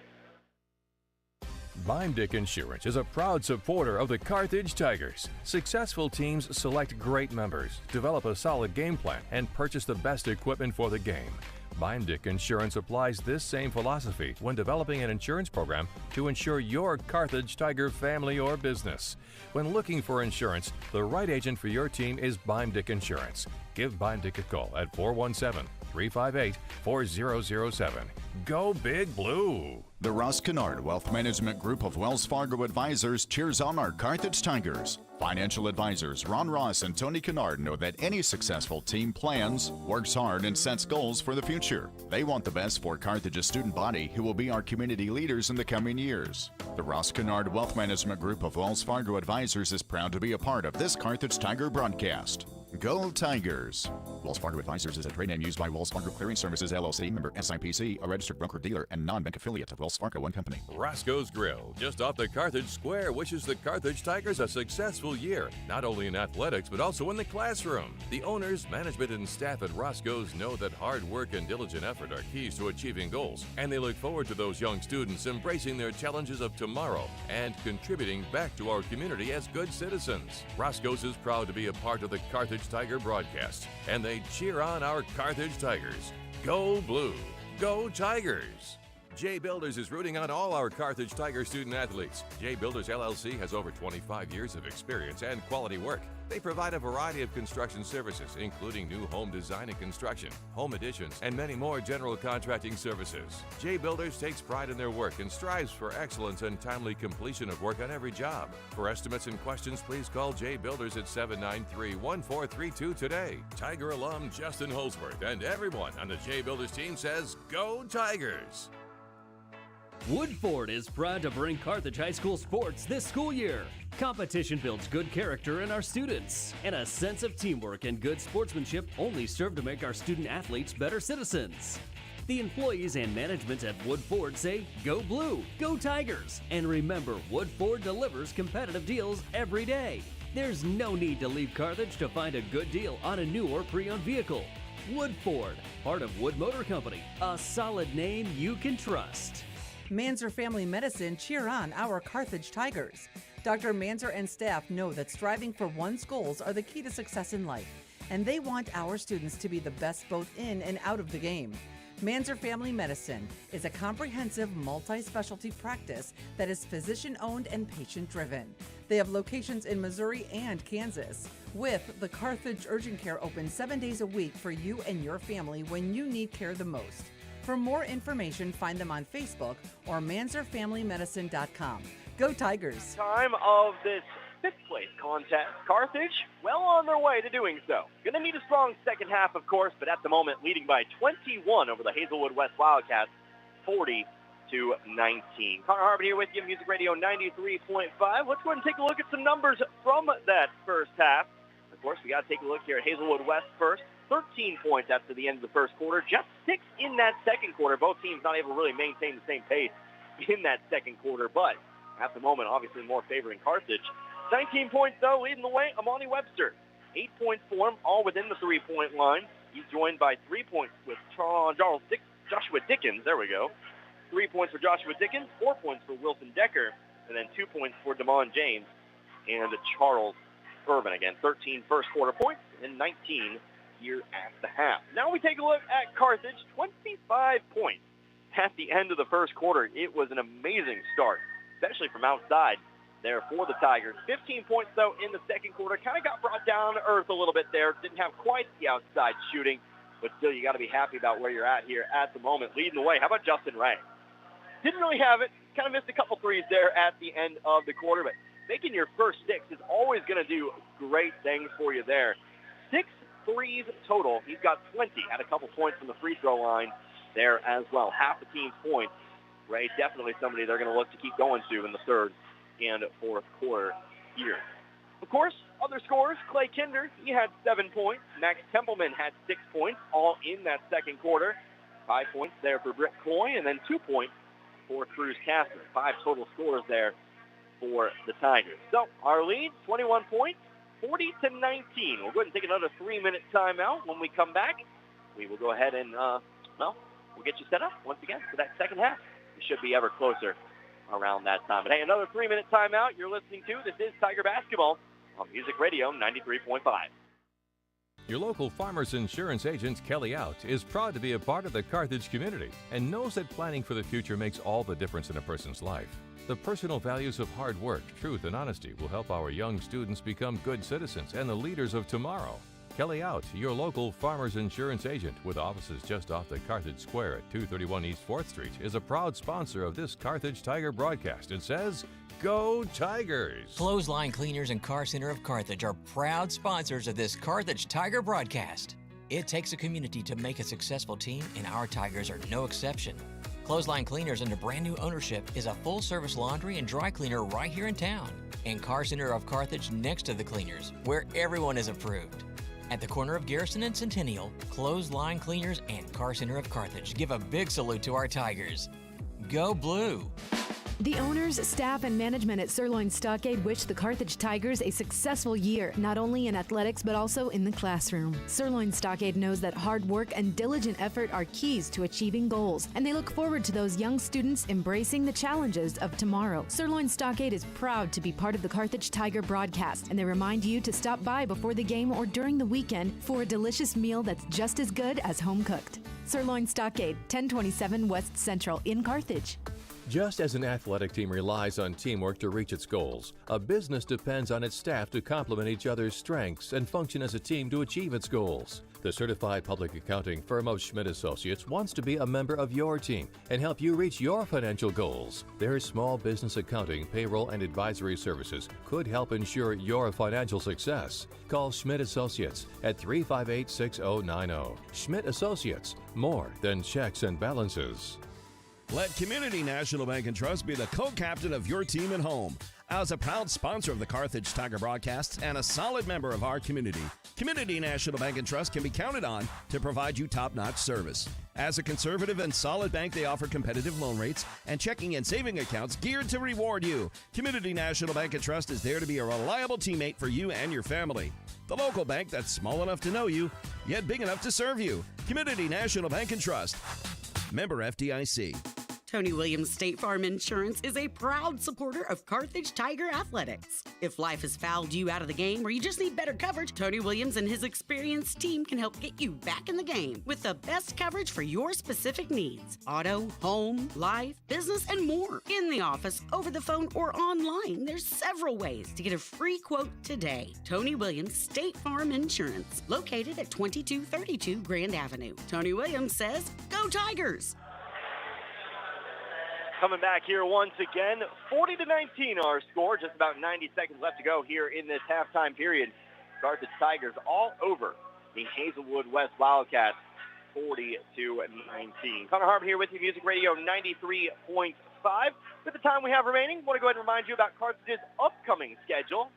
Bimedick Insurance is a proud supporter of the Carthage Tigers. Successful teams select great members, develop a solid game plan, and purchase the best equipment for the game. Bimedick Insurance applies this same philosophy when developing an insurance program to insure your Carthage Tiger family or business. When looking for insurance, the right agent for your team is Bimedick Insurance. Give Bimedick a call at 417-358-4007. Go Big Blue! The Ross Kennard Wealth Management Group of Wells Fargo Advisors cheers on our Carthage Tigers. Financial advisors Ron Ross and Tony Kennard know that any successful team plans, works hard, and sets goals for the future. They want the best for Carthage's student body, who will be our community leaders in the coming years. The Ross Kennard Wealth Management Group of Wells Fargo Advisors is proud to be a part of this Carthage Tiger broadcast. Go Tigers! Wells Fargo Advisors is a trade name used by Wells Fargo Clearing Services, LLC, member SIPC, a registered broker-dealer and non-bank affiliate of Wells Fargo & Company. Roscoe's Grill, just off the Carthage Square, wishes the Carthage Tigers a successful year, not only in athletics, but also in the classroom. The owners, management, and staff at Roscoe's know that hard work and diligent effort are keys to achieving goals, and they look forward to those young students embracing their challenges of tomorrow and contributing back to our community as good citizens. Roscoe's is proud to be a part of the Carthage Tiger broadcast, and they cheer on our Carthage Tigers. Go Blue! Go Tigers! J Builders is rooting on all our Carthage Tiger student athletes. J Builders LLC has over 25 years of experience and quality work. They provide a variety of construction services, including new home design and construction, home additions, and many more general contracting services. J Builders takes pride in their work and strives for excellence and timely completion of work on every job. For estimates and questions, please call J Builders at 793-1432 today. Tiger alum Justin Holsworth and everyone on the J Builders team says, Go Tigers! Woodford is proud to bring Carthage High School sports this school year. Competition builds good character in our students, and a sense of teamwork and good sportsmanship only serve to make our student athletes better citizens. The employees and management at Woodford say, Go Blue, Go Tigers, and remember, Woodford delivers competitive deals every day. There's no need to leave Carthage to find a good deal on a new or pre-owned vehicle. Woodford, part of Wood Motor Company, a solid name you can trust. Manzer Family Medicine cheer on our Carthage Tigers. Dr. Manzer and staff know that striving for one's goals are the key to success in life, and they want our students to be the best both in and out of the game. Manzer Family Medicine is a comprehensive multi-specialty practice that is physician-owned and patient-driven. They have locations in Missouri and Kansas, with the Carthage Urgent Care open 7 days a week for you and your family when you need care the most. For more information, find them on Facebook or manzerfamilymedicine.com. Go Tigers! Time of this fifth place contest. Carthage, well on their way to doing so. Going to need a strong second half, of course, but at the moment leading by 21 over the Hazelwood West Wildcats, 40-19. Connor Harbin here with you, Music Radio 93.5. Let's go ahead and take a look at some numbers from that first half. Of course, we got to take a look here at Hazelwood West first. 13 points after the end of the first quarter, just 6 in that second quarter. Both teams not able to really maintain the same pace in that second quarter, but at the moment, obviously more favoring Carthage. 19 points, though, leading the way, Amani Webster. 8 points for him, all within the three-point line. He's joined by 3 points with Joshua Dickens. There we go. 3 points for Joshua Dickens, 4 points for Wilson Decker, and then 2 points for Damon James and Charles Irvin. Again, 13 first-quarter points and 19 here at the half. Now we take a look at Carthage, 25 points at the end of the first quarter. It was an amazing start, especially from outside there for the Tigers. 15 points, though, in the second quarter. Kind of got brought down to earth a little bit there. Didn't have quite the outside shooting, but still you got to be happy about where you're at here at the moment. Leading the way, how about Justin Ray? Didn't really have it. Kind of missed a couple threes there at the end of the quarter, but making your first 6 is always going to do great things for you there. 6 threes total. He's got 20. Had a couple points from the free throw line there as well. Half the team's points. Ray definitely somebody they're going to look to keep going to in the third and fourth quarter here. Of course, other scores. Clay Kinder, he had 7 points. Max Templeman had 6 points, all in that second quarter. 5 points there for Britt Coy, and then 2 points for Cruz Kastner. 5 total scores there for the Tigers. So our lead, 21 points, 40-19. We'll go ahead and take another 3-minute timeout. When we come back, we will go ahead and, we'll get you set up once again for that second half. We should be ever closer around that time. But hey, another 3-minute timeout you're listening to. This is Tiger Basketball on Music Radio 93.5. Your local Farmers Insurance agent, Kelly Out, is proud to be a part of the Carthage community and knows that planning for the future makes all the difference in a person's life. The personal values of hard work, truth, and honesty will help our young students become good citizens and the leaders of tomorrow. Kelly Out, your local Farmers Insurance agent with offices just off the Carthage Square at 231 East 4th Street, is a proud sponsor of this Carthage Tiger broadcast and says, Go Tigers! Clothesline Cleaners and Car Center of Carthage are proud sponsors of this Carthage Tiger broadcast. It takes a community to make a successful team, and our Tigers are no exception. Clothesline Cleaners under brand new ownership is a full-service laundry and dry cleaner right here in town. And Car Center of Carthage next to the cleaners, where everyone is approved. At the corner of Garrison and Centennial, Clothesline Cleaners and Car Center of Carthage give a big salute to our Tigers. Go Blue! The owners, staff, and management at Sirloin Stockade wish the Carthage Tigers a successful year, not only in athletics but also in the classroom. Sirloin Stockade knows that hard work and diligent effort are keys to achieving goals, and they look forward to those young students embracing the challenges of tomorrow. Sirloin Stockade is proud to be part of the Carthage Tiger broadcast, and they remind you to stop by before the game or during the weekend for a delicious meal that's just as good as home cooked. Sirloin Stockade, 1027 West Central in Carthage. Just as an athletic team relies on teamwork to reach its goals, a business depends on its staff to complement each other's strengths and function as a team to achieve its goals. The certified public accounting firm of Schmidt Associates wants to be a member of your team and help you reach your financial goals. Their small business accounting, payroll, and advisory services could help ensure your financial success. Call Schmidt Associates at 358-6090. Schmidt Associates, more than checks and balances. Let Community National Bank and Trust be the co-captain of your team at home. As a proud sponsor of the Carthage Tiger broadcasts and a solid member of our community, Community National Bank and Trust can be counted on to provide you top-notch service. As a conservative and solid bank, they offer competitive loan rates and checking and saving accounts geared to reward you. Community National Bank and Trust is there to be a reliable teammate for you and your family. The local bank that's small enough to know you, yet big enough to serve you. Community National Bank and Trust. Member FDIC. Tony Williams State Farm Insurance is a proud supporter of Carthage Tiger Athletics. If life has fouled you out of the game or you just need better coverage, Tony Williams and his experienced team can help get you back in the game with the best coverage for your specific needs. Auto, home, life, business, and more. In the office, over the phone, or online, there's several ways to get a free quote today. Tony Williams State Farm Insurance, located at 2232 Grand Avenue. Tony Williams says, go Tigers! Coming back here once again, 40-19 our score. Just about 90 seconds left to go here in this halftime period. Carthage Tigers all over the Hazelwood West Wildcats, 40-19. Connor Harbor here with you, Music Radio 93.5. With the time we have remaining, I want to go ahead and remind you about Carthage's upcoming schedule.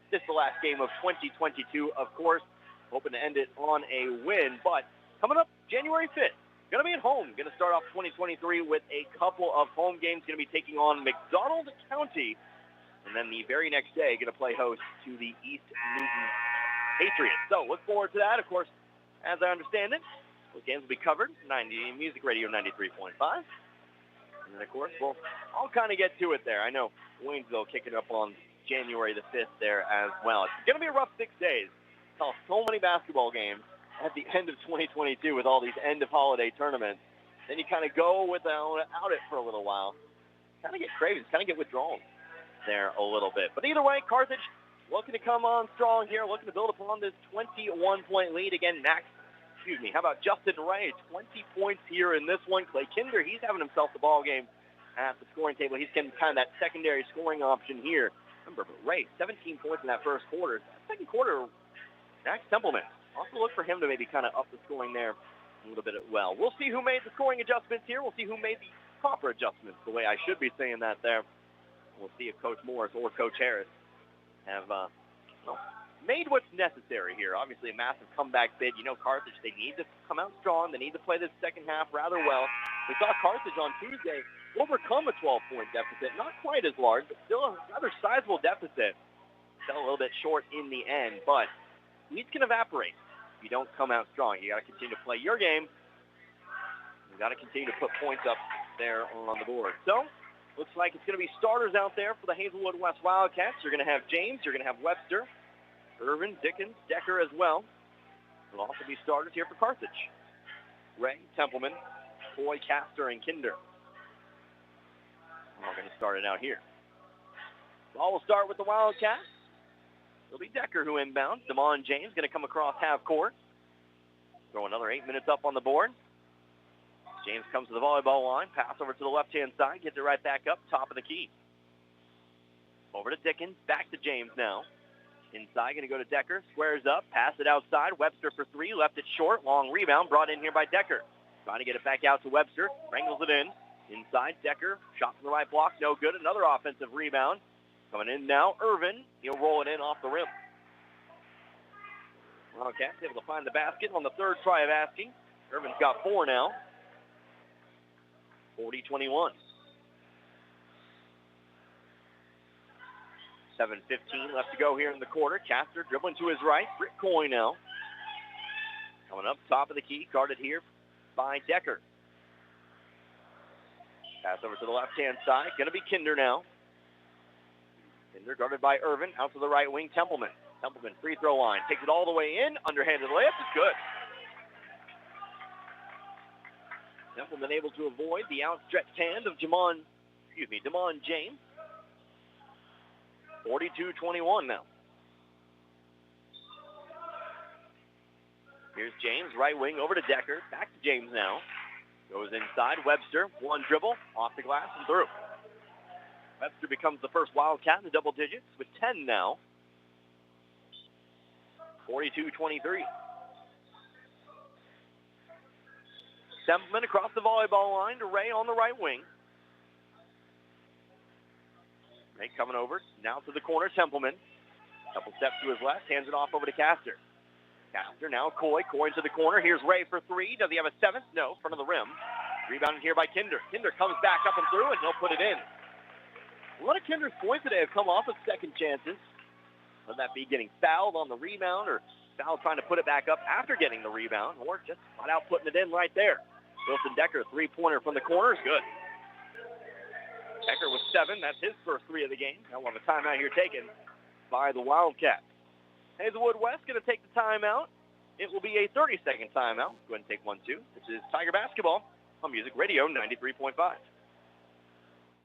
This is the last game of 2022, of course. Hoping to end it on a win, but coming up January 5th, going to be at home. Going to start off 2023 with a couple of home games. Going to be taking on McDonald County. And then the very next day, going to play host to the East Newton Patriots. So look forward to that. Of course, as I understand it, those games will be covered. Music Radio 93.5. And then, of course, I'll kind of get to it there. I know Waynesville kicking up on January the 5th there as well. It's going to be a rough 6 days. So many basketball games at the end of 2022 with all these end-of-holiday tournaments. Then you kind of go without it for a little while. Kind of get crazy. Kind of get withdrawals there a little bit. But either way, Carthage looking to come on strong here, looking to build upon this 21-point lead. Again, how about Justin Ray? 20 points here in this one. Clay Kinder, he's having himself the ball game at the scoring table. He's getting kind of that secondary scoring option here. Remember, Ray, 17 points in that first quarter. Second quarter, Max Templeman. Also look for him to maybe kind of up the scoring there a little bit as well. We'll see who made the scoring adjustments here. We'll see who made the proper adjustments, the way I should be saying that there. We'll see if Coach Morris or Coach Harris have made what's necessary here. Obviously, a massive comeback bid. You know, Carthage, they need to come out strong. They need to play this second half rather well. We saw Carthage on Tuesday overcome a 12-point deficit. Not quite as large, but still a rather sizable deficit. Fell a little bit short in the end, but leads can evaporate if you don't come out strong. You got to continue to play your game. You got to continue to put points up there on the board. So, looks like it's going to be starters out there for the Hazelwood West Wildcats. You're going to have James. You're going to have Webster, Irvin, Dickens, Decker as well. Will also be starters here for Carthage. Ray, Templeman, Coy, Castor, and Kinder. We're going to start it out here. Ball will start with the Wildcats. It'll be Decker who inbounds. Damon James going to come across half court. Throw another 8 minutes up on the board. James comes to the volleyball line. Pass over to the left-hand side. Gets it right back up. Top of the key. Over to Dickens. Back to James now. Inside, going to go to Decker. Squares up. Pass it outside. Webster for three. Left it short. Long rebound. Brought in here by Decker. Trying to get it back out to Webster. Wrangles it in. Inside, Decker. Shot from the right block. No good. Another offensive rebound. Coming in now, Irvin. He'll roll it in off the rim. Wildcats able to find the basket on the third try of asking. Irvin's got four now. 40-21. 7:15 left to go here in the quarter. Castor dribbling to his right. Rick Coy now. Coming up top of the key. Guarded here by Decker. Pass over to the left-hand side. Going to be Kinder now. Kinder guarded by Irvin. Out to the right wing, Templeman. Templeman, free throw line. Takes it all the way in. Underhanded layup is good. Templeman able to avoid the outstretched hand of Damon James. 42-21 now. Here's James, right wing, over to Decker. Back to James now. Goes inside. Webster, one dribble, off the glass and through. Webster becomes the first Wildcat in the double digits with 10 now. 42-23. Templeman across the volleyball line to Ray on the right wing. Ray coming over, now to the corner, Templeman. Couple steps to his left, hands it off over to Castor. Castor now Coy to the corner. Here's Ray for three. Does he have a seventh? No, front of the rim. Rebounded here by Kinder. Kinder comes back up and through, and he'll put it in. A lot of Kinder's points today have come off of second chances. Whether that be getting fouled on the rebound or foul trying to put it back up after getting the rebound, or just flat out putting it in right there. Wilson Decker, three-pointer from the corner is good. Decker with 7. That's his first 3 of the game. Now we'll have a timeout here taken by the Wildcats. Hazelwood West going to take the timeout. It will be a 30-second timeout. Go ahead and take 1, 2. This is Tiger Basketball on Music Radio 93.5.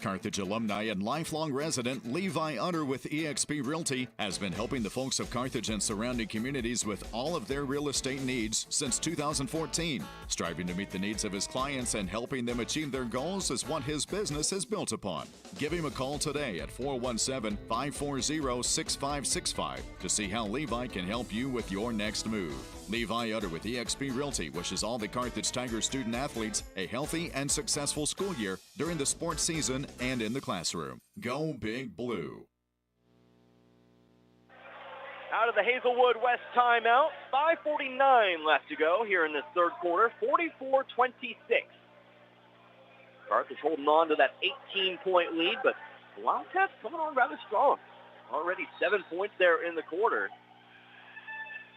Carthage alumni and lifelong resident Levi Utter with eXp Realty has been helping the folks of Carthage and surrounding communities with all of their real estate needs since 2014. Striving to meet the needs of his clients and helping them achieve their goals is what his business is built upon. Give him a call today at 417-540-6565 to see how Levi can help you with your next move. Levi Utter with eXp Realty wishes all the Carthage Tigers student athletes a healthy and successful school year during the sports season and in the classroom. Go Big Blue. Out of the Hazelwood West timeout, 5:49 left to go here in this third quarter, 44-26. Carthage holding on to that 18-point lead, but the Wildcats coming on rather strong. Already 7 points there in the quarter.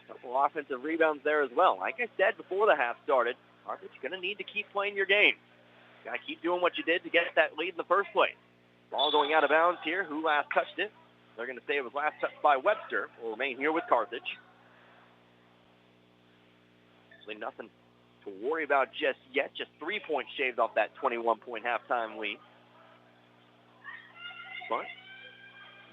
A couple offensive rebounds there as well. Like I said before the half started, Carthage going to need to keep playing your game. Got to keep doing what you did to get that lead in the first place. Ball going out of bounds here. Who last touched it? They're going to say it was last touched by Webster. Will remain here with Carthage. Really nothing to worry about just yet. Just 3 points shaved off that 21-point halftime lead. But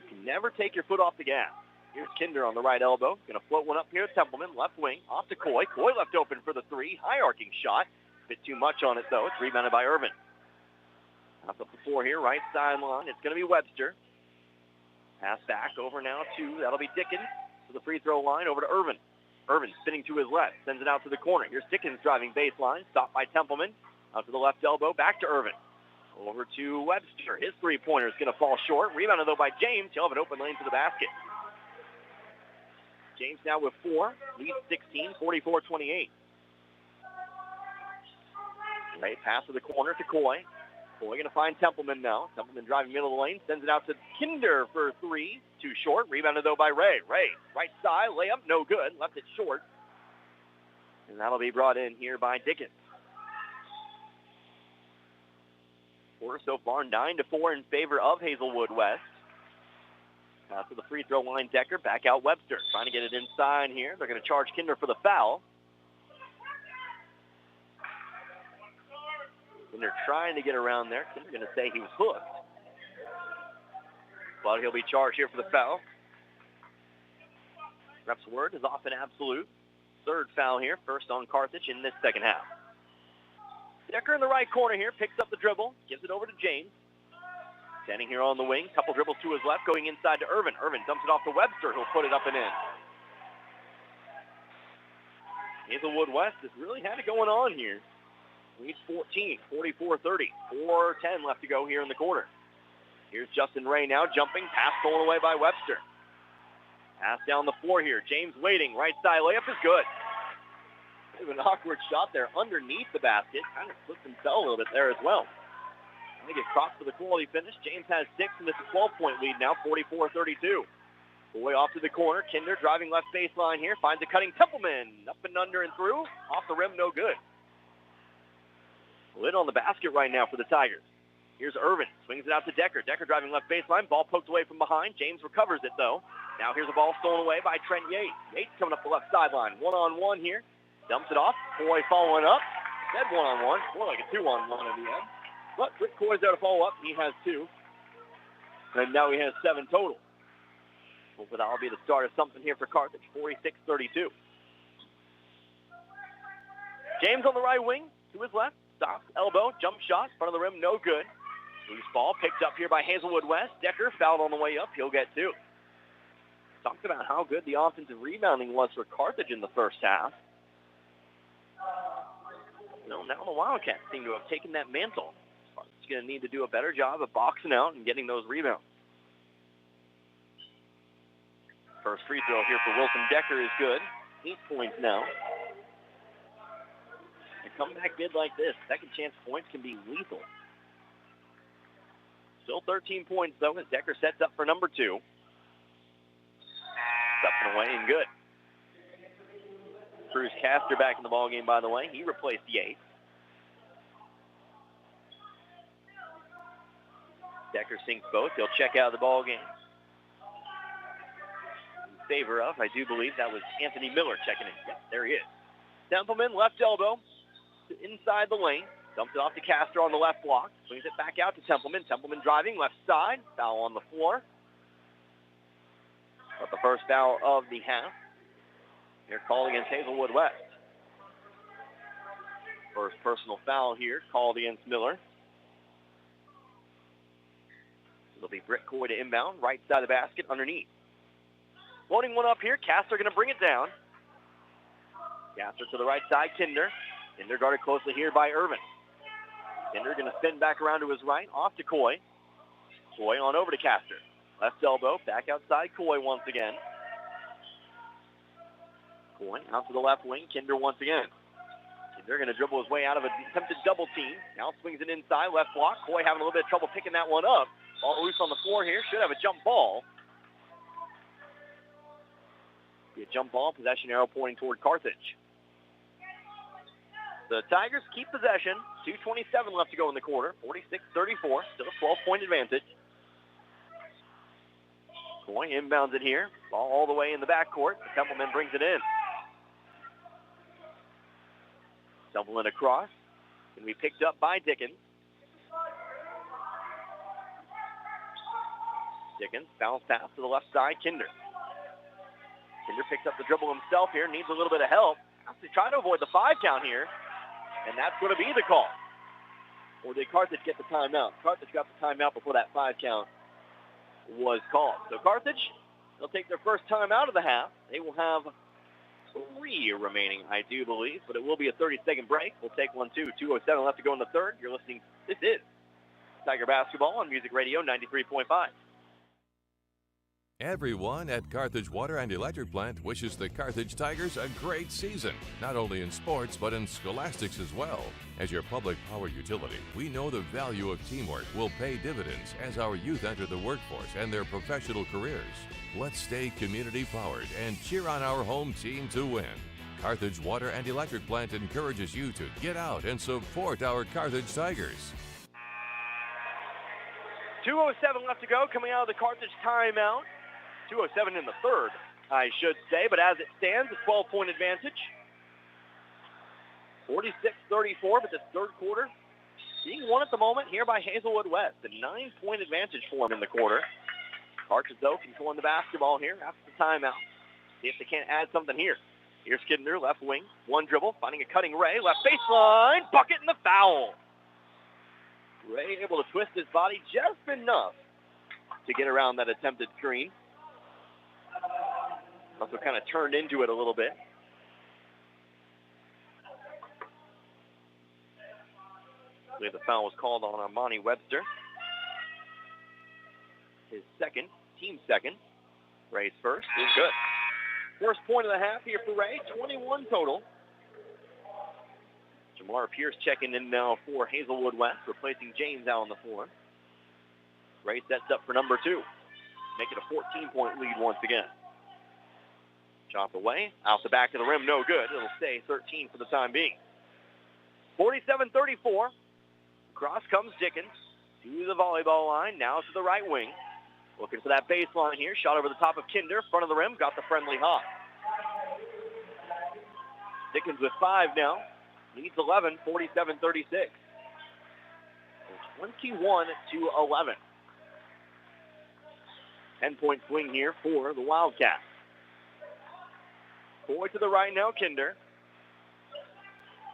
you can never take your foot off the gas. Here's Kinder on the right elbow. Going to float one up here to Templeman. Left wing. Off to Coy. Coy left open for the 3. High arcing shot. Bit too much on it, though. It's rebounded by Irvin. Up the 4 here. Right sideline. It's going to be Webster. Pass back over now to, that'll be Dickens to the free throw line. Over to Irvin. Irvin spinning to his left. Sends it out to the corner. Here's Dickens driving baseline. Stopped by Templeman. Out to the left elbow. Back to Irvin. Over to Webster. His three-pointer is going to fall short. Rebounded, though, by James. He'll have an open lane to the basket. James now with 4, leads 16, 44-28. Right pass to the corner to Coy. Coy going to find Templeman now. Templeman driving middle of the lane, sends it out to Kinder for 3. Too short. Rebounded, though, by Ray. Ray, right side, layup, no good. Left it short. And that'll be brought in here by Dickens. Score so far 9-4 in favor of Hazelwood West. To the free throw line, Decker. Back out Webster. Trying to get it inside here. They're going to charge Kinder for the foul. Kinder trying to get around there. Kinder going to say he was hooked. But he'll be charged here for the foul. Ref's word is off an absolute. Third foul here. First on Carthage in this second half. Decker in the right corner here. Picks up the dribble. Gives it over to James. Standing here on the wing, couple dribbles to his left, going inside to Irvin. Irvin dumps it off to Webster, who'll put it up and in. Hazelwood West has really had it going on here. Leads 14, 44-30. 4:10 left to go here in the quarter. Here's Justin Ray now jumping, pass stolen away by Webster. Pass down the floor here. James waiting, right side layup is good. Bit of an awkward shot there underneath the basket. Kind of slipped and fell a little bit there as well. I think it crossed for the quality finish. James has 6, and it's a 12-point lead now, 44-32. Boy off to the corner. Kinder driving left baseline here. Finds a cutting Templeman. Up and under and through. Off the rim, no good. Lid on the basket right now for the Tigers. Here's Irvin. Swings it out to Decker. Decker driving left baseline. Ball poked away from behind. James recovers it, though. Now here's a ball stolen away by Trent Yates. Yates coming up the left sideline. One-on-one here. Dumps it off. Coy following up. Said one-on-one. More like a two-on-one in the end. But Rick Coy's there to follow up. He has 2. And now he has 7 total. Hopefully that'll be the start of something here for Carthage. 46-32. James on the right wing. To his left. Stops. Elbow. Jump shot. Front of the rim. No good. Loose ball. Picked up here by Hazelwood West. Decker fouled on the way up. He'll get 2. Talked about how good the offensive rebounding was for Carthage in the first half. Now the Wildcats seem to have taken that mantle. He's going to need to do a better job of boxing out and getting those rebounds. First free throw here for Wilson Decker is good. 8 points now. A comeback bid like this, second chance points can be lethal. Still 13 points, though, as Decker sets up for number 2. Up and away and good. Bruce Castor back in the ballgame, by the way. He replaced Yates. Decker sinks both. He'll check out of the ball game. In favor of, I do believe that was Anthony Miller checking in. Yep, there he is. Templeman, left elbow, inside the lane. Dumps it off to Castor on the left block. Swings it back out to Templeman. Templeman driving, left side. Foul on the floor. But the first foul of the half. They're called against Hazelwood West. First personal foul here called against Miller. It'll be Britt Coy to inbound, right side of the basket, underneath. Loading one up here. Castor going to bring it down. Castor to the right side, Kinder. Kinder guarded closely here by Irvin. Kinder going to spin back around to his right, off to Coy. Coy on over to Castor. Left elbow, back outside, Coy once again. Coy out to the left wing, Kinder once again. Kinder going to dribble his way out of an attempted double team. Now swings it inside, left block. Coy having a little bit of trouble picking that one up. Ball loose on the floor here, should have a jump ball. Be a jump ball, possession arrow pointing toward Carthage. The Tigers keep possession. 2:27 left to go in the quarter. 46-34. Still a 12-point advantage. Coy inbounds it here. Ball all the way in the backcourt. Templeman brings it in. Templeman across. Can be picked up by Dickens. Dickens, bounce pass to the left side. Kinder. Kinder picks up the dribble himself here. Needs a little bit of help. Has to try to avoid the 5 count here. And that's going to be the call. Or did Carthage get the timeout? Carthage got the timeout before that 5 count was called. So Carthage, they'll take their first time out of the half. They will have 3 remaining, I do believe, but it will be a 30-second break. We'll take one, too. 2:07 left to go in the third. You're listening. This is Tiger Basketball on Music Radio 93.5. Everyone at Carthage Water and Electric Plant wishes the Carthage Tigers a great season, not only in sports but in scholastics as well. As your public power utility, we know the value of teamwork will pay dividends as our youth enter the workforce and their professional careers. Let's stay community powered and cheer on our home team to win. Carthage Water and Electric Plant encourages you to get out and support our Carthage Tigers. 2:07 left to go, coming out of the Carthage timeout. 2:07 in the third, I should say, but as it stands, a 12-point advantage. 46-34, but this third quarter being won at the moment here by Hazelwood West. A 9-point advantage for them in the quarter. Carthage, though, controlling the basketball here after the timeout. See if they can't add something here. Here's Kinder, left wing, one dribble, finding a cutting Ray, left baseline, bucket and the foul. Ray able to twist his body just enough to get around that attempted screen. Also kind of turned into it a little bit. I believe the foul was called on Armani Webster. His second, team second. Ray's first is good. First point of the half here for Ray, 21 total. Jamar Pierce checking in now for Hazelwood West, replacing James out on the floor. Ray sets up for number 2. Make it a 14-point lead once again. Chop away, out the back of the rim, no good. It'll stay 13 for the time being. 47-34. Across comes Dickens to the volleyball line, now to the right wing. Looking for that baseline here. Shot over the top of Kinder, front of the rim, got the friendly hop. Dickens with 5 now. Leads 11, 47-36. 21-11. 10-point swing here for the Wildcats. Boy to the right now, Kinder.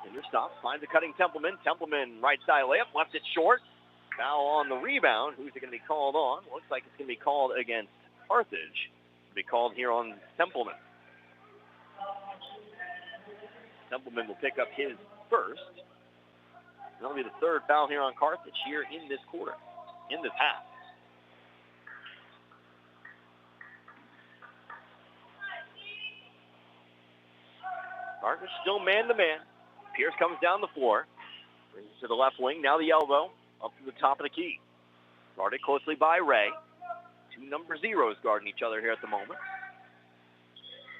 Kinder stops, finds a cutting Templeman. Templeman right side layup, left it short. Foul on the rebound. Who's it going to be called on? Looks like it's going to be called against Carthage. It'll be called here on Templeman. Templeman will pick up his first. That'll be the third foul here on Carthage here in this quarter, in this half. Carthage still man-to-man. Pierce comes down the floor. Brings it to the left wing. Now the elbow up to the top of the key. Guarded closely by Ray. 2 number zeros guarding each other here at the moment.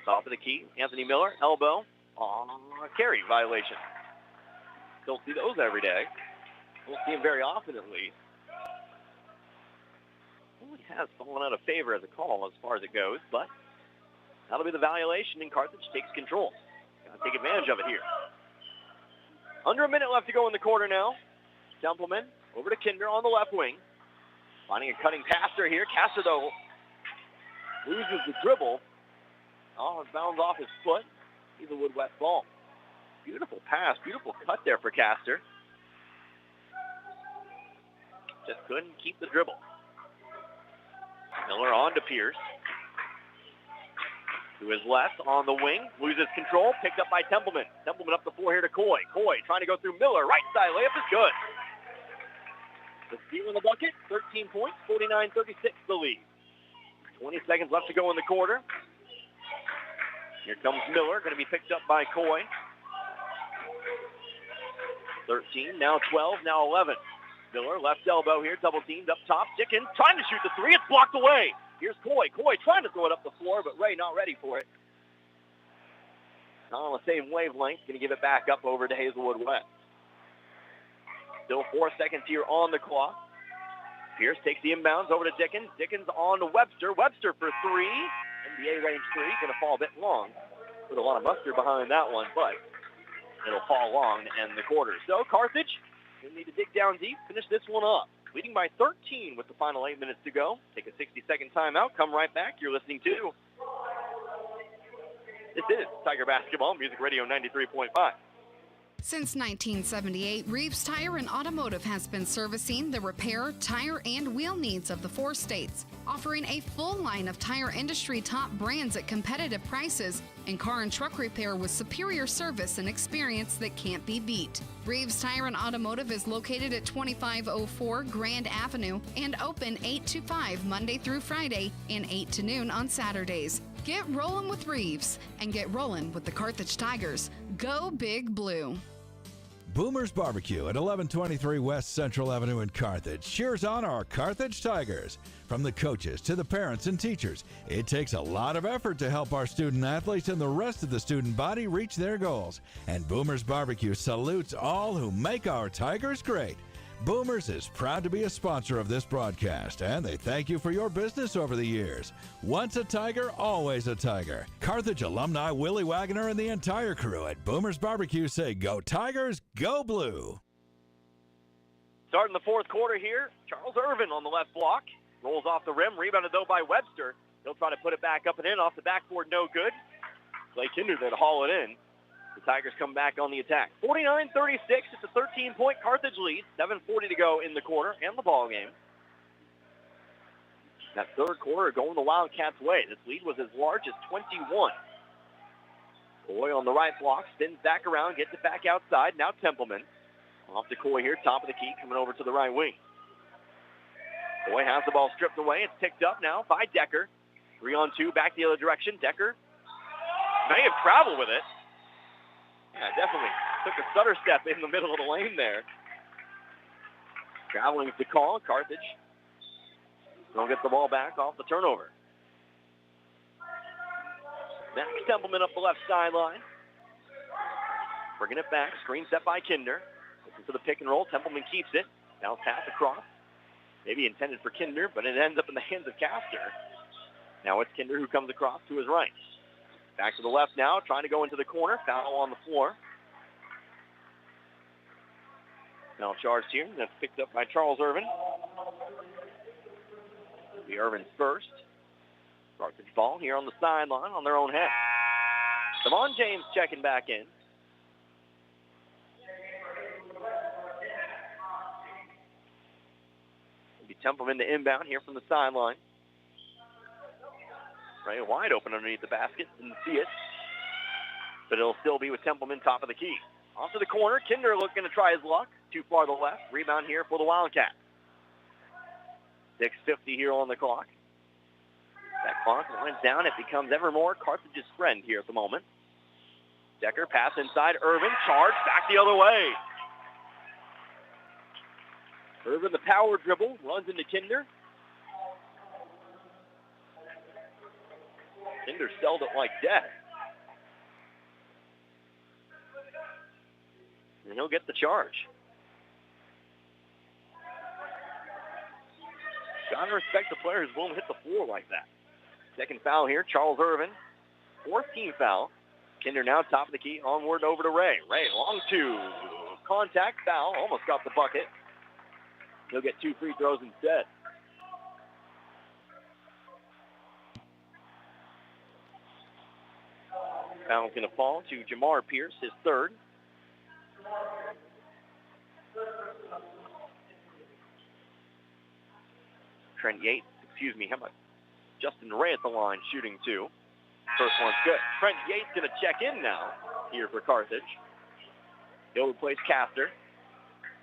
Top of the key. Anthony Miller, elbow on a carry violation. Don't see those every day. Don't see them very often at least. Well, he has fallen out of favor as a call as far as it goes, but that'll be the violation, and Carthage takes control. Got to take advantage of it here. Under a minute left to go in the quarter now. Templeman over to Kinder on the left wing. Finding a cutting passer here. Castor, though, loses the dribble. Oh, it bounds off his foot. Hazelwood West ball. Beautiful pass. Beautiful cut there for Castor. Just couldn't keep the dribble. Miller on to Pierce. To his left on the wing. Loses control. Picked up by Templeman. Templeman up the floor here to Coy. Coy trying to go through Miller. Right side layup is good. The steal in the bucket. 13 points. 49-36 the lead. 20 seconds left to go in the quarter. Here comes Miller. Going to be picked up by Coy. 13. Now 12. Now 11. Miller, left elbow here, double teamed up top. Dickens trying to shoot the three. It's blocked away. Here's Coy. Coy trying to throw it up the floor, but Ray not ready for it. Not on the same wavelength. Going to give it back up over to Hazelwood West. Still 4 seconds here on the clock. Pierce takes the inbounds over to Dickens. Dickens on to Webster. Webster for three. NBA range three. Going to fall a bit long. Put a lot of muster behind that one, but it'll fall long to end the quarter. So Carthage, you'll need to dig down deep, finish this one up. Leading by 13 with the final 8 minutes to go. Take a 60-second timeout. Come right back. You're listening to... This is Tiger Basketball, Music Radio 93.5. Since 1978, Reeves Tire and Automotive has been servicing the repair, tire, and wheel needs of the 4 states, offering a full line of tire industry top brands at competitive prices and car and truck repair with superior service and experience that can't be beat. Reeves Tire and Automotive is located at 2504 Grand Avenue and open 8 to 5 Monday through Friday and 8 to noon on Saturdays. Get rolling with Reeves and get rolling with the Carthage Tigers. Go Big Blue. Boomer's Barbecue at 1123 West Central Avenue in Carthage cheers on our Carthage Tigers. From the coaches to the parents and teachers, it takes a lot of effort to help our student athletes and the rest of the student body reach their goals. And Boomer's Barbecue salutes all who make our Tigers great. Boomers is proud to be a sponsor of this broadcast, and they thank you for your business over the years. Once a Tiger, always a Tiger. Carthage alumni Willie Wagner and the entire crew at Boomers Barbecue say, go Tigers, go Blue. Starting the fourth quarter here, Charles Irvin on the left block. Rolls off the rim, rebounded though by Webster. He'll try to put it back up and in off the backboard, no good. Clay Kinder then haul it in. The Tigers come back on the attack. 49-36, it's a 13-point Carthage lead. 7:40 to go in the quarter and the ball game. That third quarter going the Wildcats' way. This lead was as large as 21. Coy on the right block, spins back around, gets it back outside. Now Templeman. Off to Coy here, top of the key, coming over to the right wing. Coy has the ball stripped away. It's picked up now by Decker. 3-on-2, back the other direction. Decker may have traveled with it. Yeah, definitely took a stutter step in the middle of the lane there. Traveling to call, Carthage. They'll get the ball back off the turnover. Max Templeman up the left sideline. Bringing it back, screen set by Kinder. Looking for the pick and roll. Templeman keeps it. Now pass across. Maybe intended for Kinder, but it ends up in the hands of Castor. Now it's Kinder who comes across to his right. Back to the left now, trying to go into the corner. Foul on the floor. Now charged here. That's picked up by Charles Irvin. The Irvin's first. Carthage ball here on the sideline on their own half. Devon James checking back in. It'll be Templeman to inbound here from the sideline. Right, wide open underneath the basket. Didn't see it. But it'll still be with Templeman top of the key. Off to the corner. Kinder looking to try his luck. Too far to the left. Rebound here for the Wildcats. 6:50 here on the clock. That clock winds down. It becomes ever more Carthage's friend here at the moment. Decker pass inside. Irvin charge back the other way. Irvin the power dribble. Runs into Kinder. Kinder selled it like death. And he'll get the charge. Gotta respect the player who's willing to hit the floor like that. Second foul here, Charles Irvin. Fourth team foul. Kinder now top of the key, onward over to Ray. Ray, long two. Contact, foul, almost got the bucket. He'll get 2 free throws instead. Foul's going to fall to Jamar Pierce, his third. Trent Yates, how about Justin Ray at the line shooting 2. First one's good. Trent Yates going to check in now here for Carthage. He'll replace Castor.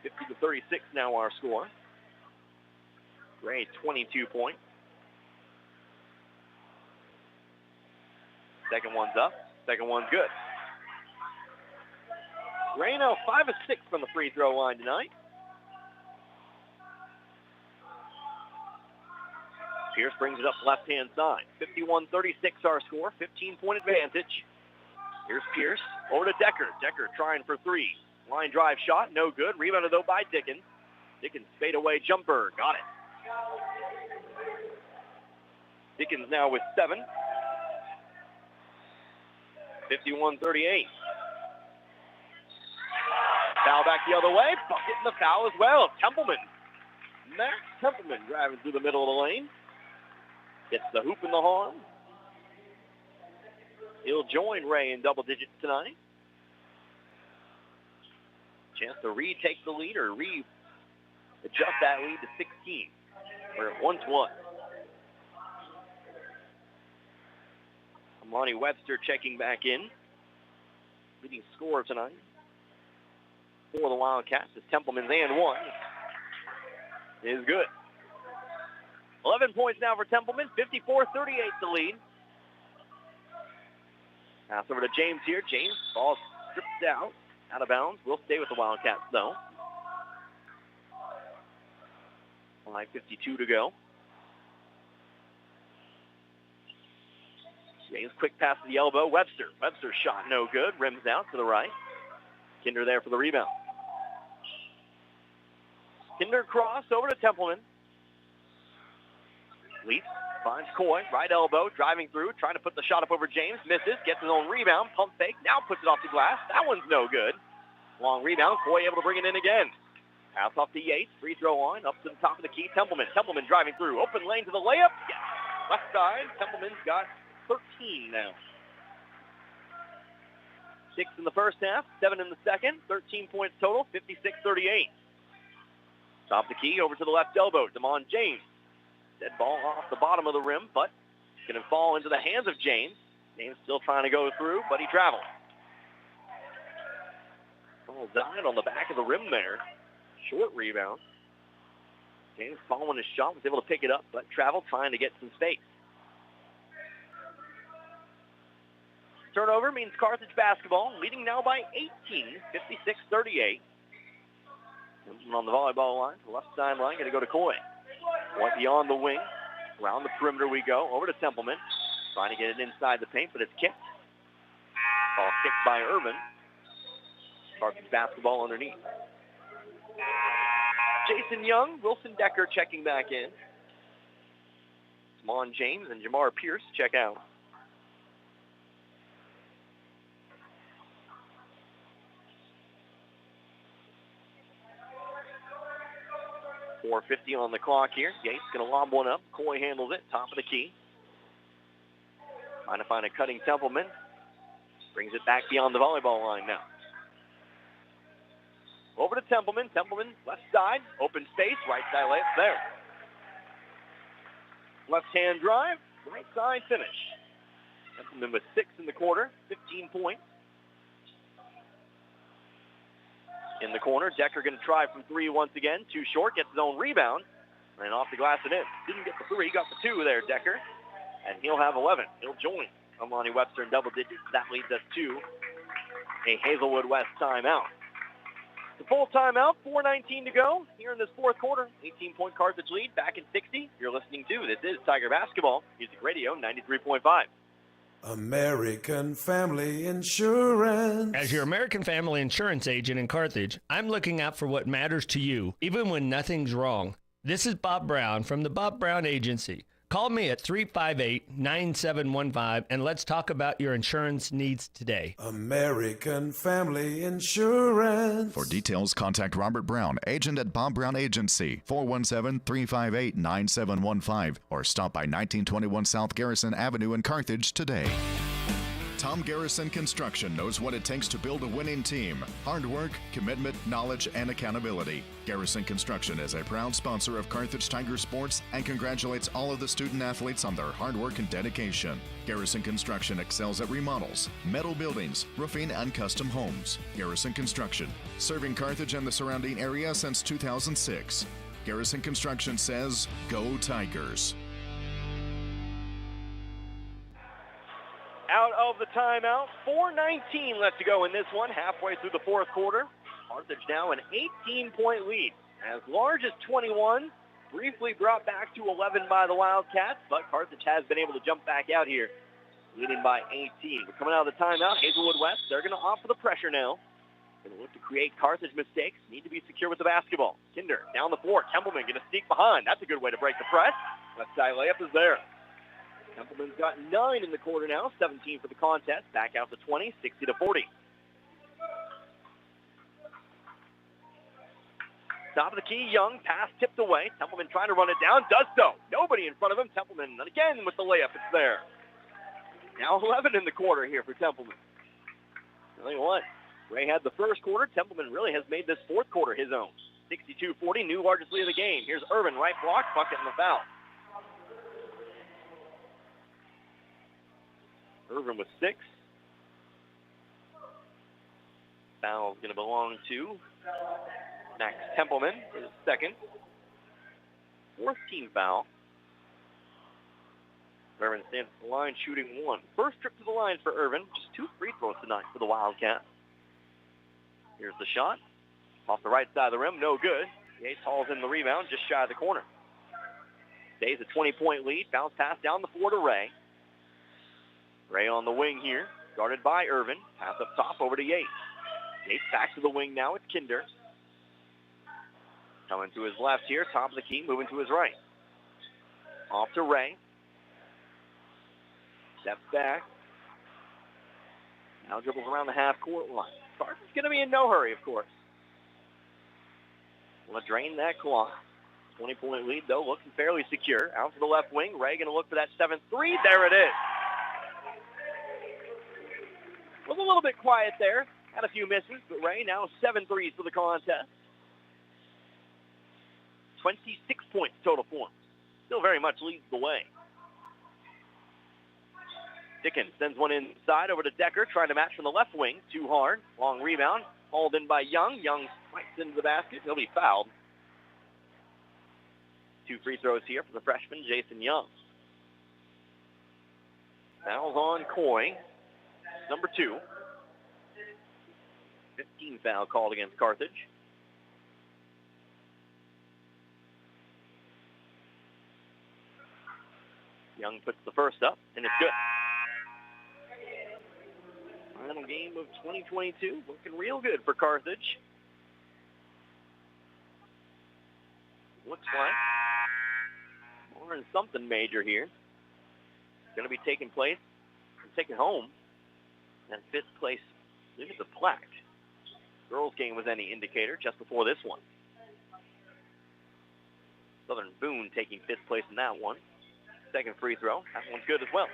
50-36 now our score. Ray, 22 points. Second one's up. Second one's good. Ray now 5 of 6 from the free throw line tonight. Pierce brings it up left-hand side. 51-36 our score. 15-point advantage. Here's Pierce. Over to Decker. Decker trying for 3. Line drive shot. No good. Rebounded, though, by Dickens. Dickens fadeaway jumper. Got it. Dickens now with 7. 51-38. Foul back the other way. Bucket in the foul as well. Templeman. Max Templeman driving through the middle of the lane. Gets the hoop in the horn. He'll join Ray in double digits tonight. Chance to retake the lead or adjust that lead to 16, where it once was. Amani Webster checking back in. Leading scorer tonight for the Wildcats is Templeman's and 1 is good. 11 points now for Templeman. 54-38 the lead. Pass over to James here. James, ball stripped out of bounds. We'll stay with the Wildcats, though. 5:52 to go. James, quick pass to the elbow. Webster. Webster's shot no good. Rims out to the right. Kinder there for the rebound. Kinder cross over to Templeman. Leaps, finds Coy, right elbow, driving through, trying to put the shot up over James, misses, gets his own rebound, pump fake, now puts it off the glass. That one's no good. Long rebound, Coy able to bring it in again. Pass off to Yates, free throw line, up to the top of the key, Templeman. Templeman driving through, open lane to the layup. Yes. Left side, Templeman's got 13 now. 6 in the first half, 7 in the second, 13 points total, 56-38. Top of the key, over to the left elbow, Damon James. Dead ball off the bottom of the rim, but it's going to fall into the hands of James. James still trying to go through, but he traveled. Ball died on the back of the rim there. Short rebound. James following his shot, was able to pick it up, but traveled trying to get some space. Turnover means Carthage basketball, leading now by 18, 56-38. On the volleyball line, the left sideline, going to go to Coy. Point beyond the wing. Around the perimeter we go. Over to Templeman. Trying to get it inside the paint, but it's kicked. Ball kicked by Irvin. Carthage basketball underneath. Jason Young, Wilson Decker checking back in. Damon James and Jamar Pierce check out. .450 on the clock here. Yates going to lob one up. Coy handles it. Top of the key. Trying to find a cutting Templeman. Brings it back beyond the volleyball line now. Over to Templeman. Templeman, left side. Open space. Right side layup there. Left-hand drive. Right side finish. Templeman with 6 in the quarter. 15 points. In the corner, Decker going to try from 3 once again. Too short, gets his own rebound. And off the glass and in. Didn't get the 3, got the 2 there, Decker. And he'll have 11. He'll join Amani Webster in double digits. That leads us to a Hazelwood West timeout. The full timeout, 4:19 to go here in this fourth quarter. 18-point Carthage lead, back in 60. You're listening to, this is Tiger Basketball, Music Radio 93.5. American Family Insurance. As your American Family Insurance agent in Carthage, I'm looking out for what matters to you, even when nothing's wrong. This is Bob Brown from the Bob Brown Agency. Call me at 358-9715 and let's talk about your insurance needs today. American Family Insurance. For details, contact Robert Brown, agent at Bob Brown Agency, 417-358-9715, or stop by 1921 South Garrison Avenue in Carthage today. Tom Garrison Construction knows what it takes to build a winning team. Hard work, commitment, knowledge, and accountability. Garrison Construction is a proud sponsor of Carthage Tiger Sports and congratulates all of the student athletes on their hard work and dedication. Garrison Construction excels at remodels, metal buildings, roofing, and custom homes. Garrison Construction, serving Carthage and the surrounding area since 2006. Garrison Construction says, go Tigers. Out of the timeout, 4:19 left to go in this one, halfway through the fourth quarter. Carthage now an 18-point lead, as large as 21, briefly brought back to 11 by the Wildcats, but Carthage has been able to jump back out here, leading by 18. We're coming out of the timeout, Hazelwood West, they're going to offer the pressure now. Going to look to create Carthage mistakes, need to be secure with the basketball. Kinder down the floor, Templeman going to sneak behind. That's a good way to break the press. Left side layup is there. Templeman's got 9 in the quarter now, 17 for the contest. Back out to 20, 60-40. Top of the key, Young, pass tipped away. Templeman trying to run it down, does so. Nobody in front of him. Templeman, and again with the layup, it's there. Now 11 in the quarter here for Templeman. Tell you what, Ray had the first quarter. Templeman really has made this fourth quarter his own. 62-40, new largest lead of the game. Here's Irvin, right block, bucket, and the foul. Irvin with 6. Foul's going to belong to Max Templeman for his second. 4th team foul. Irvin stands at the line shooting 1. First trip to the line for Irvin. Just 2 free throws tonight for the Wildcats. Here's the shot. Off the right side of the rim, no good. Yates hauls in the rebound just shy of the corner. Stays a 20-point lead. Bounce pass down the floor to Ray. Ray on the wing here, guarded by Irvin. Pass up top over to Yates. Yates back to the wing now. It's Kinder. Coming to his left here, top of the key, moving to his right. Off to Ray. Steps back. Now dribbles around the half-court line. Carthage going to be in no hurry, of course. Want to drain that clock. 20-point lead, though, looking fairly secure. Out to the left wing. Ray going to look for that 7th three. There it is. Was a little bit quiet there. Had a few misses, but Ray now 7 threes for the contest. 26 points total for him. Still very much leads the way. Dickens sends one inside over to Decker, trying to match from the left wing. Too hard. Long rebound. Hauled in by Young. Young swipes into the basket. He'll be fouled. 2 free throws here for the freshman, Jason Young. Fouls on Coy. Number 2. 15 foul called against Carthage. Young puts the first up, and it's good. Final game of 2022, looking real good for Carthage. Looks like we're in something major here. It's going to be taking place, taken home. And 5th place, look at the plaque. Girls game was any indicator just before this one. Southern Boone taking 5th place in that one. Second free throw. That one's good as well.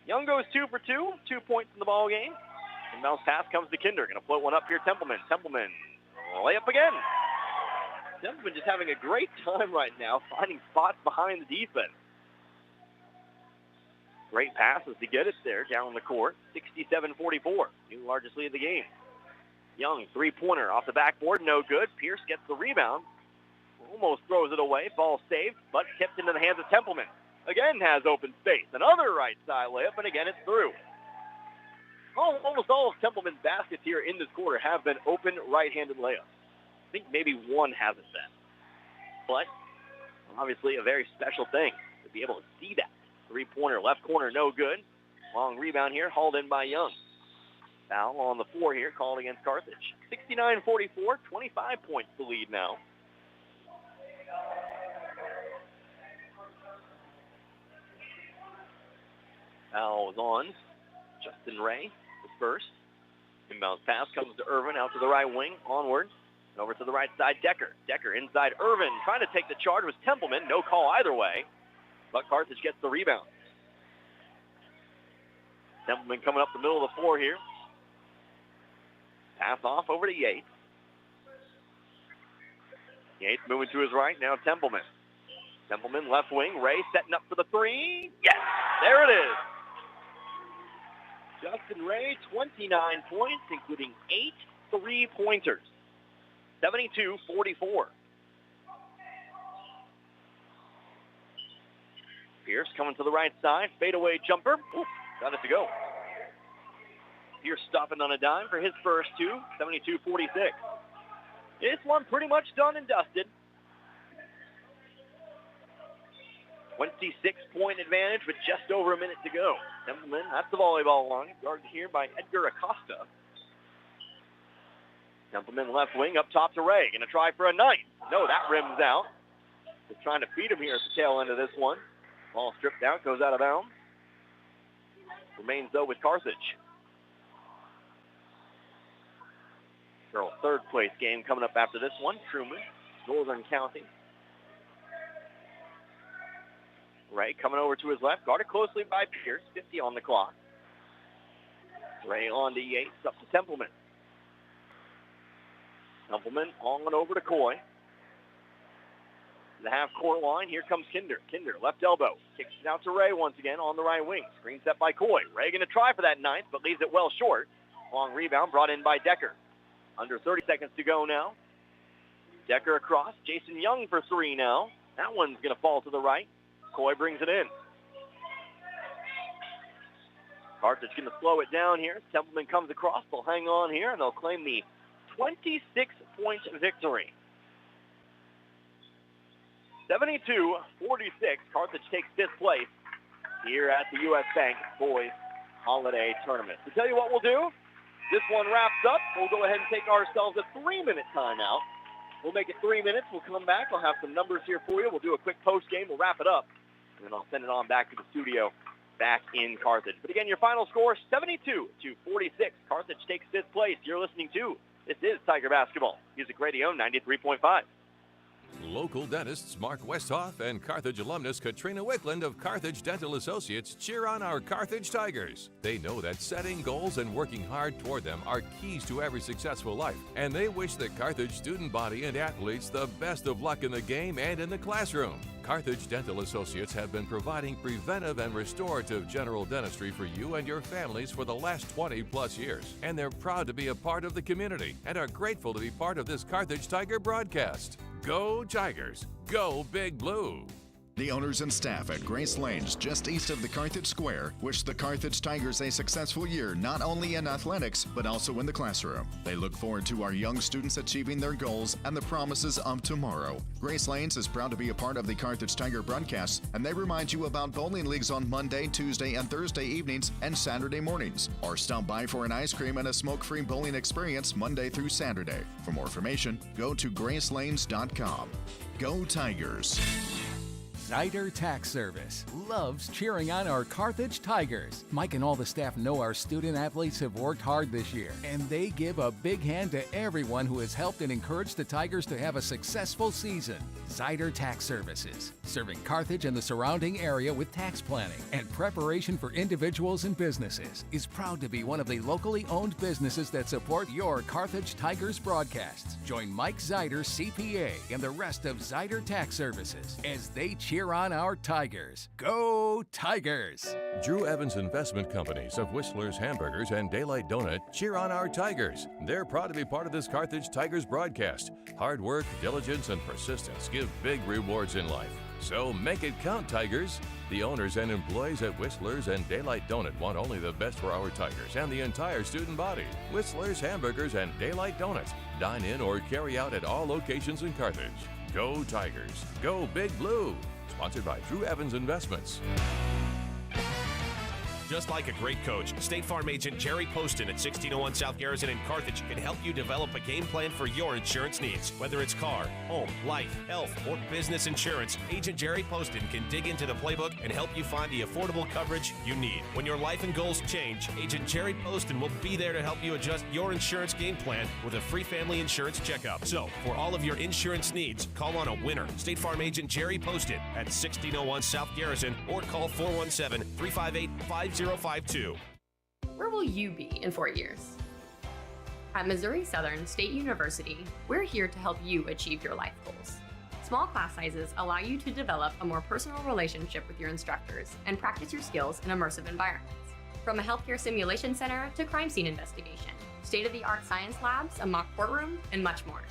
Young goes 2 for 2. 2 points in the ball game. And bounce pass comes to Kinder. Going to float one up here. Templeman. Layup again. Templeman just having a great time right now, finding spots behind the defense. Great passes to get it there down the court. 67-44. New largest lead of the game. Young, 3-pointer off the backboard. No good. Pierce gets the rebound. Almost throws it away. Ball saved, but tipped into the hands of Templeman. Again has open space. Another right side layup, and again it's through. Almost all of Templeman's baskets here in this quarter have been open right-handed layups. I think maybe one hasn't been. But obviously a very special thing to be able to see that. 3-pointer, left corner, no good. Long rebound here, hauled in by Young. Foul on the floor here, called against Carthage. 69-44, 25 points the lead now. Foul is on. Justin Ray is first. Inbounds pass comes to Irvin, out to the right wing, onward. Over to the right side, Decker. Decker inside Irvin, trying to take the charge was Templeman. No call either way, but Carthage gets the rebound. Templeman coming up the middle of the floor here. Pass off over to Yates. Yates moving to his right, now Templeman. Templeman left wing, Ray setting up for the three. Yes, there it is. Justin Ray, 29 points, including 8 3-pointers. 72-44. Pierce coming to the right side, fadeaway jumper. Ooh, got it to go. Pierce stopping on a dime for his first two, 72-46. This one pretty much done and dusted. 26-point advantage with just over a minute to go. Templeman, that's the volleyball line, guarded here by Edgar Acosta. Templeman left wing up top to Ray. Going to try for a ninth. No, that rims out. Just trying to feed him here at the tail end of this one. Ball stripped out, goes out of bounds. Remains, though, with Carthage. Girls' third place game coming up after this one. Truman, Northern County. Ray coming over to his left, guarded closely by Pierce, 50 on the clock. Ray on to Yates, up to Templeman. Templeman on over to Coy. The half-court line, here comes Kinder. Kinder, left elbow, kicks it out to Ray once again on the right wing. Screen set by Coy. Ray going to try for that ninth, but leaves it well short. Long rebound brought in by Decker. Under 30 seconds to go now. Decker across, Jason Young for three now. That one's going to fall to the right. Coy brings it in. Carthage going to slow it down here. Templeman comes across. They'll hang on here, and they'll claim the 26-point victory. 72-46. Carthage takes fifth place here at the U.S. Bank Boys Holiday Tournament. To tell you what we'll do, this one wraps up. We'll go ahead and take ourselves a 3-minute timeout. We'll make it 3 minutes. We'll come back. I'll have some numbers here for you. We'll do a quick post game. We'll wrap it up. And then I'll send it on back to the studio back in Carthage. But again, your final score, 72-46. Carthage takes fifth place. You're listening to This is Tiger Basketball. Music Radio 93.5. Local dentists Mark Westhoff and Carthage alumnus Katrina Wickland of Carthage Dental Associates cheer on our Carthage Tigers. They know that setting goals and working hard toward them are keys to every successful life, and they wish the Carthage student body and athletes the best of luck in the game and in the classroom. Carthage Dental Associates have been providing preventive and restorative general dentistry for you and your families for the last 20-plus years, and they're proud to be a part of the community and are grateful to be part of this Carthage Tiger broadcast. Go Tigers! Go Big Blue! The owners and staff at Grace Lanes, just east of the Carthage Square, wish the Carthage Tigers a successful year not only in athletics, but also in the classroom. They look forward to our young students achieving their goals and the promises of tomorrow. Grace Lanes is proud to be a part of the Carthage Tiger broadcast, and they remind you about bowling leagues on Monday, Tuesday, and Thursday evenings and Saturday mornings. Or stop by for an ice cream and a smoke-free bowling experience Monday through Saturday. For more information, go to gracelanes.com. Go Tigers! Zyder Tax Service loves cheering on our Carthage Tigers. Mike and all the staff know our student athletes have worked hard this year, and they give a big hand to everyone who has helped and encouraged the Tigers to have a successful season. Zyder Tax Services, serving Carthage and the surrounding area with tax planning and preparation for individuals and businesses, is proud to be one of the locally owned businesses that support your Carthage Tigers broadcasts. Join Mike Zyder, CPA, and the rest of Zyder Tax Services as they cheer on our Tigers. Go Tigers! Drew Evans Investment Companies of Whistler's Hamburgers and Daylight Donut cheer on our Tigers. They're proud to be part of this Carthage Tigers broadcast. Hard work, diligence, and persistence give big rewards in life. So make it count, Tigers. The owners and employees at Whistler's and Daylight Donut want only the best for our Tigers and the entire student body. Whistler's Hamburgers and Daylight Donut. Dine in or carry out at all locations in Carthage. Go Tigers! Go Big Blue! Sponsored by Drew Evans Investments. Just like a great coach, State Farm agent Jerry Poston at 1601 South Garrison in Carthage can help you develop a game plan for your insurance needs. Whether it's car, home, life, health, or business insurance, Agent Jerry Poston can dig into the playbook and help you find the affordable coverage you need. When your life and goals change, Agent Jerry Poston will be there to help you adjust your insurance game plan with a free family insurance checkup. So, for all of your insurance needs, call on a winner. State Farm agent Jerry Poston at 1601 South Garrison or call 417-358-5052. Where will you be in 4 years? At Missouri Southern State University, we're here to help you achieve your life goals. Small class sizes allow you to develop a more personal relationship with your instructors and practice your skills in immersive environments. From a healthcare simulation center to crime scene investigation, state-of-the-art science labs, a mock courtroom, and much more.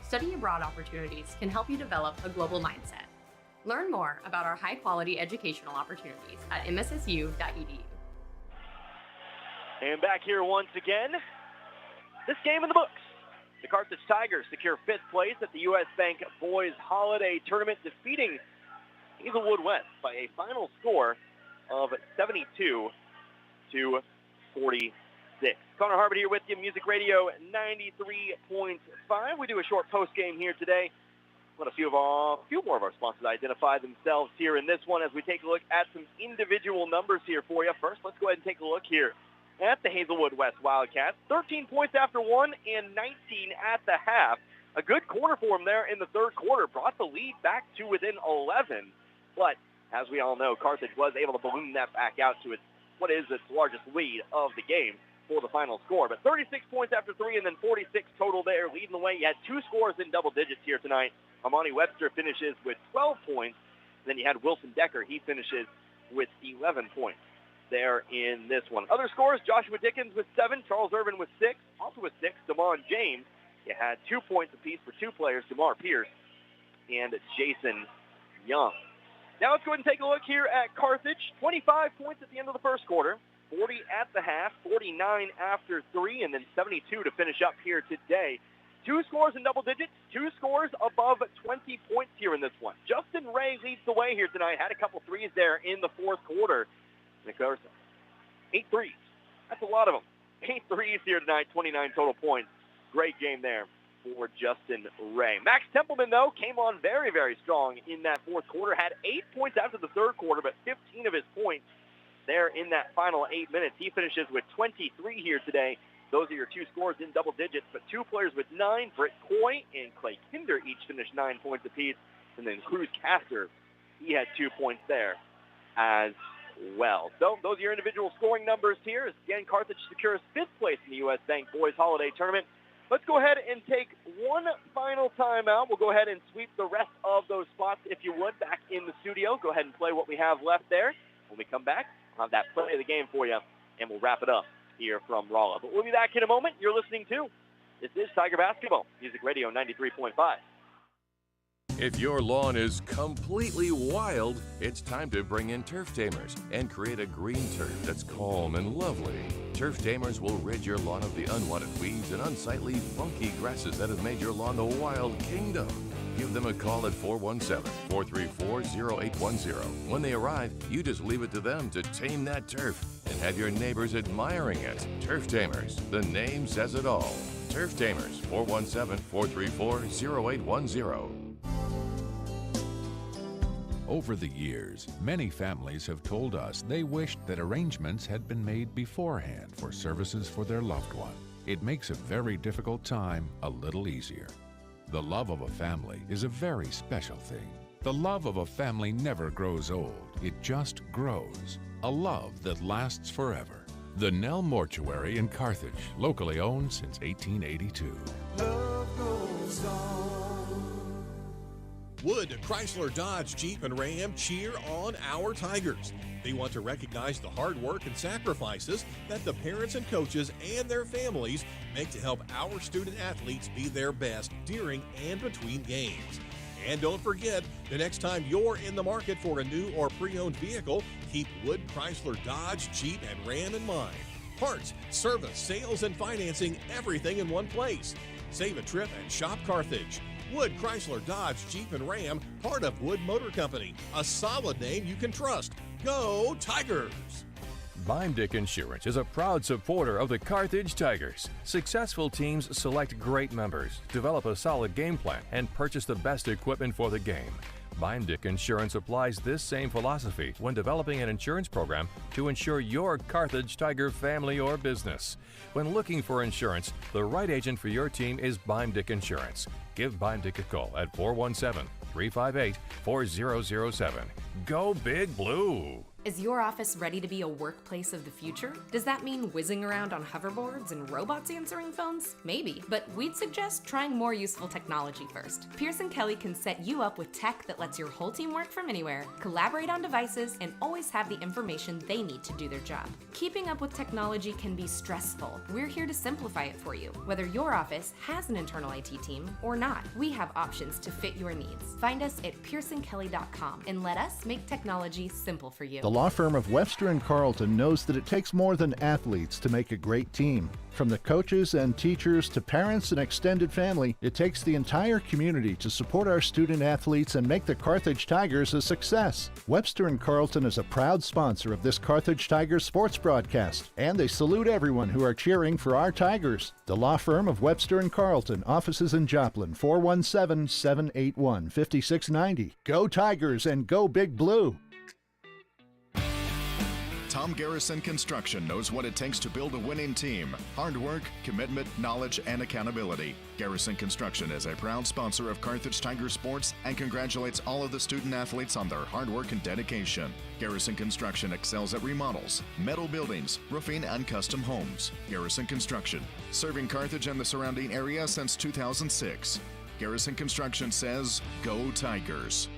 Study abroad opportunities can help you develop a global mindset. Learn more about our high-quality educational opportunities at mssu.edu. And back here once again, this game in the books. The Carthage Tigers secure 5th place at the U.S. Bank Boys Holiday Tournament, defeating Hazelwood West by a final score of 72-46. Connor Harbert here with you, Music Radio 93.5. We do a short post-game here today. Let a few more of our sponsors identify themselves here in this one as we take a look at some individual numbers here for you. First, let's go ahead and take a look here at the Hazelwood West Wildcats. 13 points after one and 19 at the half. A good quarter for them there in the third quarter. Brought the lead back to within 11. But as we all know, Carthage was able to balloon that back out to what is its largest lead of the game for the final score. But 36 points after three and then 46 total there, leading the way. You had two scores in double digits here tonight. Amani Webster finishes with 12 points. Then you had Wilson Decker. He finishes with 11 points there in this one. Other scores, Joshua Dickens with 7, Charles Irvin with 6, also with 6, Damon James. You had 2 points apiece for two players, DeMar Pierce and Jason Young. Now let's go ahead and take a look here at Carthage. 25 points at the end of the first quarter, 40 at the half, 49 after 3, and then 72 to finish up here today. Two scores in double digits, two scores above 20 points here in this one. Justin Ray leads the way here tonight. Had a couple threes there in the fourth quarter. And of course, 8 threes. That's a lot of them. 8 threes here tonight, 29 total points. Great game there for Justin Ray. Max Templeman, though, came on very, very strong in that fourth quarter. Had 8 points after the third quarter, but 15 of his points there in that final 8 minutes. He finishes with 23 here today. Those are your two scores in double digits, but two players with 9, Britt Coy and Clay Kinder, each finished 9 points apiece. And then Cruz Caster, he had 2 points there as well. So those are your individual scoring numbers here. Again, Carthage secures 5th place in the U.S. Bank Boys Holiday Tournament. Let's go ahead and take one final timeout. We'll go ahead and sweep the rest of those spots, if you would, back in the studio. Go ahead and play what we have left there. When we come back, I'll have that play of the game for you, and we'll wrap it up here from Rolla. But we'll be back in a moment. You're listening to This is Tiger Basketball, Music Radio 93.5. If your lawn is completely wild, it's time to bring in Turf Tamers and create a green turf that's calm and lovely. Turf Tamers will rid your lawn of the unwanted weeds and unsightly, funky grasses that have made your lawn the wild kingdom. Give them a call at 417-434-0810. When they arrive, you just leave it to them to tame that turf and have your neighbors admiring it. Turf Tamers, the name says it all. Turf Tamers, 417-434-0810. Over the years, many families have told us they wished that arrangements had been made beforehand for services for their loved one. It makes a very difficult time a little easier. The love of a family is a very special thing. The love of a family never grows old. It just grows. A love that lasts forever. The Nell Mortuary in Carthage, locally owned since 1882. Love goes on. Wood, Chrysler, Dodge, Jeep, and Ram cheer on our Tigers. They want to recognize the hard work and sacrifices that the parents and coaches and their families make to help our student athletes be their best during and between games. And don't forget, the next time you're in the market for a new or pre-owned vehicle, keep Wood, Chrysler, Dodge, Jeep, and Ram in mind. Parts, service, sales, and financing, everything in one place. Save a trip and shop Carthage. Wood, Chrysler, Dodge, Jeep, and Ram, part of Wood Motor Company. A solid name you can trust. Go Tigers! Bimdick Insurance is a proud supporter of the Carthage Tigers. Successful teams select great members, develop a solid game plan, and purchase the best equipment for the game. Bimdick Insurance applies this same philosophy when developing an insurance program to insure your Carthage Tiger family or business. When looking for insurance, the right agent for your team is Bimdick Insurance. Give Bimdick a call at 417-358-4007. Go Big Blue! Is your office ready to be a workplace of the future? Does that mean whizzing around on hoverboards and robots answering phones? Maybe, but we'd suggest trying more useful technology first. Pearson Kelly can set you up with tech that lets your whole team work from anywhere, collaborate on devices, and always have the information they need to do their job. Keeping up with technology can be stressful. We're here to simplify it for you. Whether your office has an internal IT team or not, we have options to fit your needs. Find us at pearsonkelly.com and let us make technology simple for you. The law firm of Webster & Carlton knows that it takes more than athletes to make a great team. From the coaches and teachers to parents and extended family, it takes the entire community to support our student athletes and make the Carthage Tigers a success. Webster & Carlton is a proud sponsor of this Carthage Tigers sports broadcast, and they salute everyone who are cheering for our Tigers. The law firm of Webster & Carlton, offices in Joplin, 417-781-5690. Go Tigers and go Big Blue! Tom Garrison Construction knows what it takes to build a winning team. Hard work, commitment, knowledge, and accountability. Garrison Construction is a proud sponsor of Carthage Tiger Sports and congratulates all of the student athletes on their hard work and dedication. Garrison Construction excels at remodels, metal buildings, roofing, and custom homes. Garrison Construction, serving Carthage and the surrounding area since 2006. Garrison Construction says, go Tigers.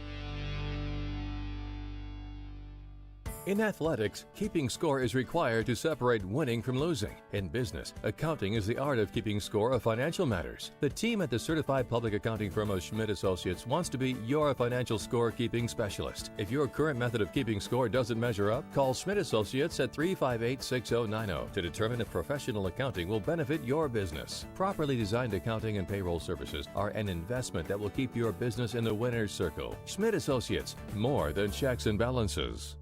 In athletics, keeping score is required to separate winning from losing. In business, accounting is the art of keeping score of financial matters. The team at the certified public accounting firm of Schmidt Associates wants to be your financial score-keeping specialist. If your current method of keeping score doesn't measure up, call Schmidt Associates at 358-6090 to determine if professional accounting will benefit your business. Properly designed accounting and payroll services are an investment that will keep your business in the winner's circle. Schmidt Associates, more than checks and balances.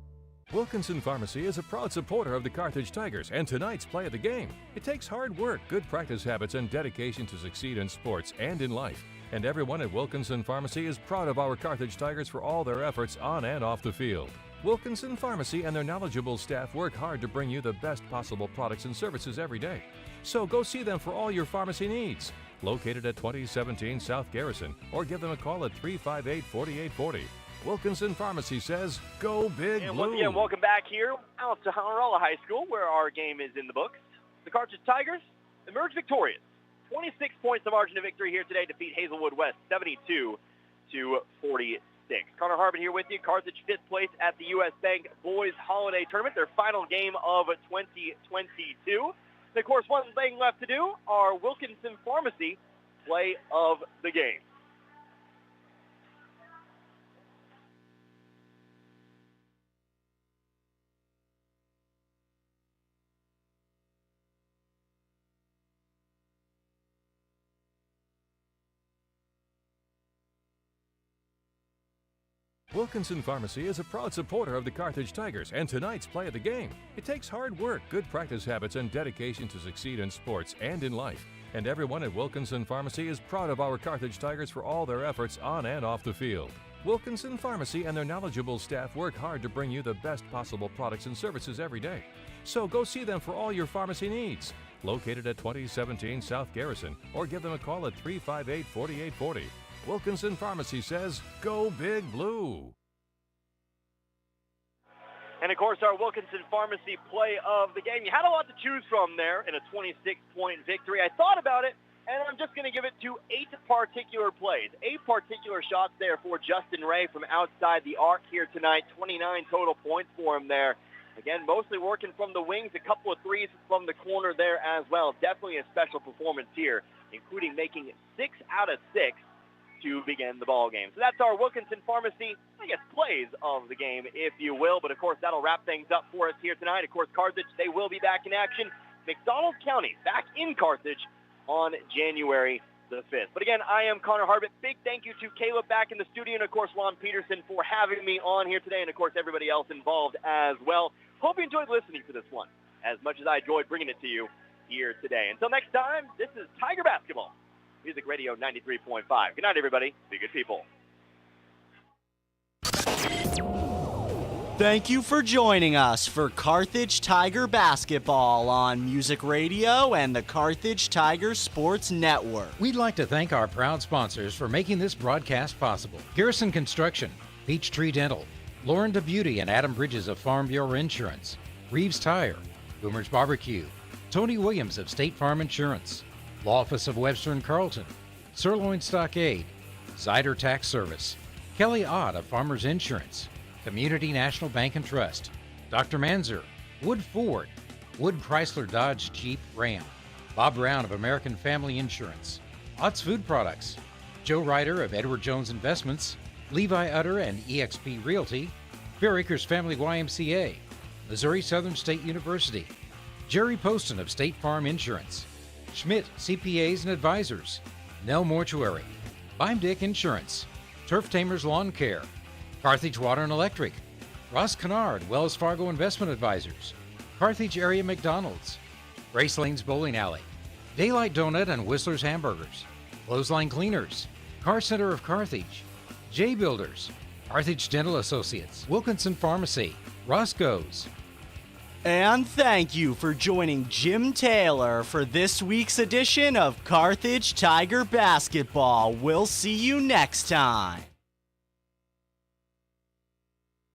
Wilkinson Pharmacy is a proud supporter of the Carthage Tigers and tonight's play of the game. It takes hard work, good practice habits, and dedication to succeed in sports and in life. And everyone at Wilkinson Pharmacy is proud of our Carthage Tigers for all their efforts on and off the field. Wilkinson Pharmacy and their knowledgeable staff work hard to bring you the best possible products and services every day. So go see them for all your pharmacy needs. Located at 2017 South Garrison, or give them a call at 358-4840. Wilkinson Pharmacy says, go Big Blue. And once again, welcome back here out to Honorella High School, where our game is in the books. The Carthage Tigers emerge victorious. 26 points of margin of victory here today, defeat Hazelwood West 72-46. Connor Harbin here with you. Carthage 5th place at the U.S. Bank Boys Holiday Tournament, their final game of 2022. And of course, one thing left to do, our Wilkinson Pharmacy play of the game. Wilkinson Pharmacy is a proud supporter of the Carthage Tigers and tonight's play of the game. It takes hard work, good practice habits, and dedication to succeed in sports and in life. And everyone at Wilkinson Pharmacy is proud of our Carthage Tigers for all their efforts on and off the field. Wilkinson Pharmacy and their knowledgeable staff work hard to bring you the best possible products and services every day. So go see them for all your pharmacy needs. Located at 2017 South Garrison, or give them a call at 358-4840. Wilkinson Pharmacy says, go Big Blue. And, of course, our Wilkinson Pharmacy play of the game. You had a lot to choose from there in a 26-point victory. I thought about it, and I'm just going to give it to 8 particular plays. 8 particular shots there for Justin Ray from outside the arc here tonight. 29 total points for him there. Again, mostly working from the wings, a couple of threes from the corner there as well. Definitely a special performance here, including making 6 out of 6. To begin the ball game. So that's our Wilkinson Pharmacy, I guess, plays of the game, if you will. But, of course, that'll wrap things up for us here tonight. Of course, Carthage, they will be back in action. McDonald County back in Carthage on January the 5th. But again, I am Connor Harbit. Big thank you to Caleb back in the studio, and of course Lon Peterson for having me on here today, and of course everybody else involved as well. Hope you enjoyed listening to this one as much as I enjoyed bringing it to you here today. Until next time, this is Tiger Basketball, Music Radio 93.5. Good night, everybody. Be good people. Thank you for joining us for Carthage Tiger Basketball on Music Radio and the Carthage Tiger Sports Network. We'd like to thank our proud sponsors for making this broadcast possible. Garrison Construction, Peachtree Dental, Lauren DeBeauty and Adam Bridges of Farm Bureau Insurance, Reeves Tire, Boomer's Barbecue, Tony Williams of State Farm Insurance, Law Office of Webster and Carlton, Sirloin Stockade, Zyder Tax Service, Kelly Ott of Farmers Insurance, Community National Bank and Trust, Dr. Manzer, Wood Ford, Wood Chrysler Dodge Jeep Ram, Bob Brown of American Family Insurance, Ott's Food Products, Joe Ryder of Edward Jones Investments, Levi Utter and eXp Realty, Fair Acres Family YMCA, Missouri Southern State University, Jerry Poston of State Farm Insurance, Schmidt CPAs and Advisors, Nell Mortuary, Beimdick Insurance, Turf Tamers Lawn Care, Carthage Water and Electric, Ross Kennard, Wells Fargo Investment Advisors, Carthage Area McDonald's, Grace Lane's Bowling Alley, Daylight Donut and Whistler's Hamburgers, Clothesline Cleaners, Car Center of Carthage, J Builders, Carthage Dental Associates, Wilkinson Pharmacy, Roscoe's. And thank you for joining Jim Taylor for this week's edition of Carthage Tiger Basketball. We'll see you next time.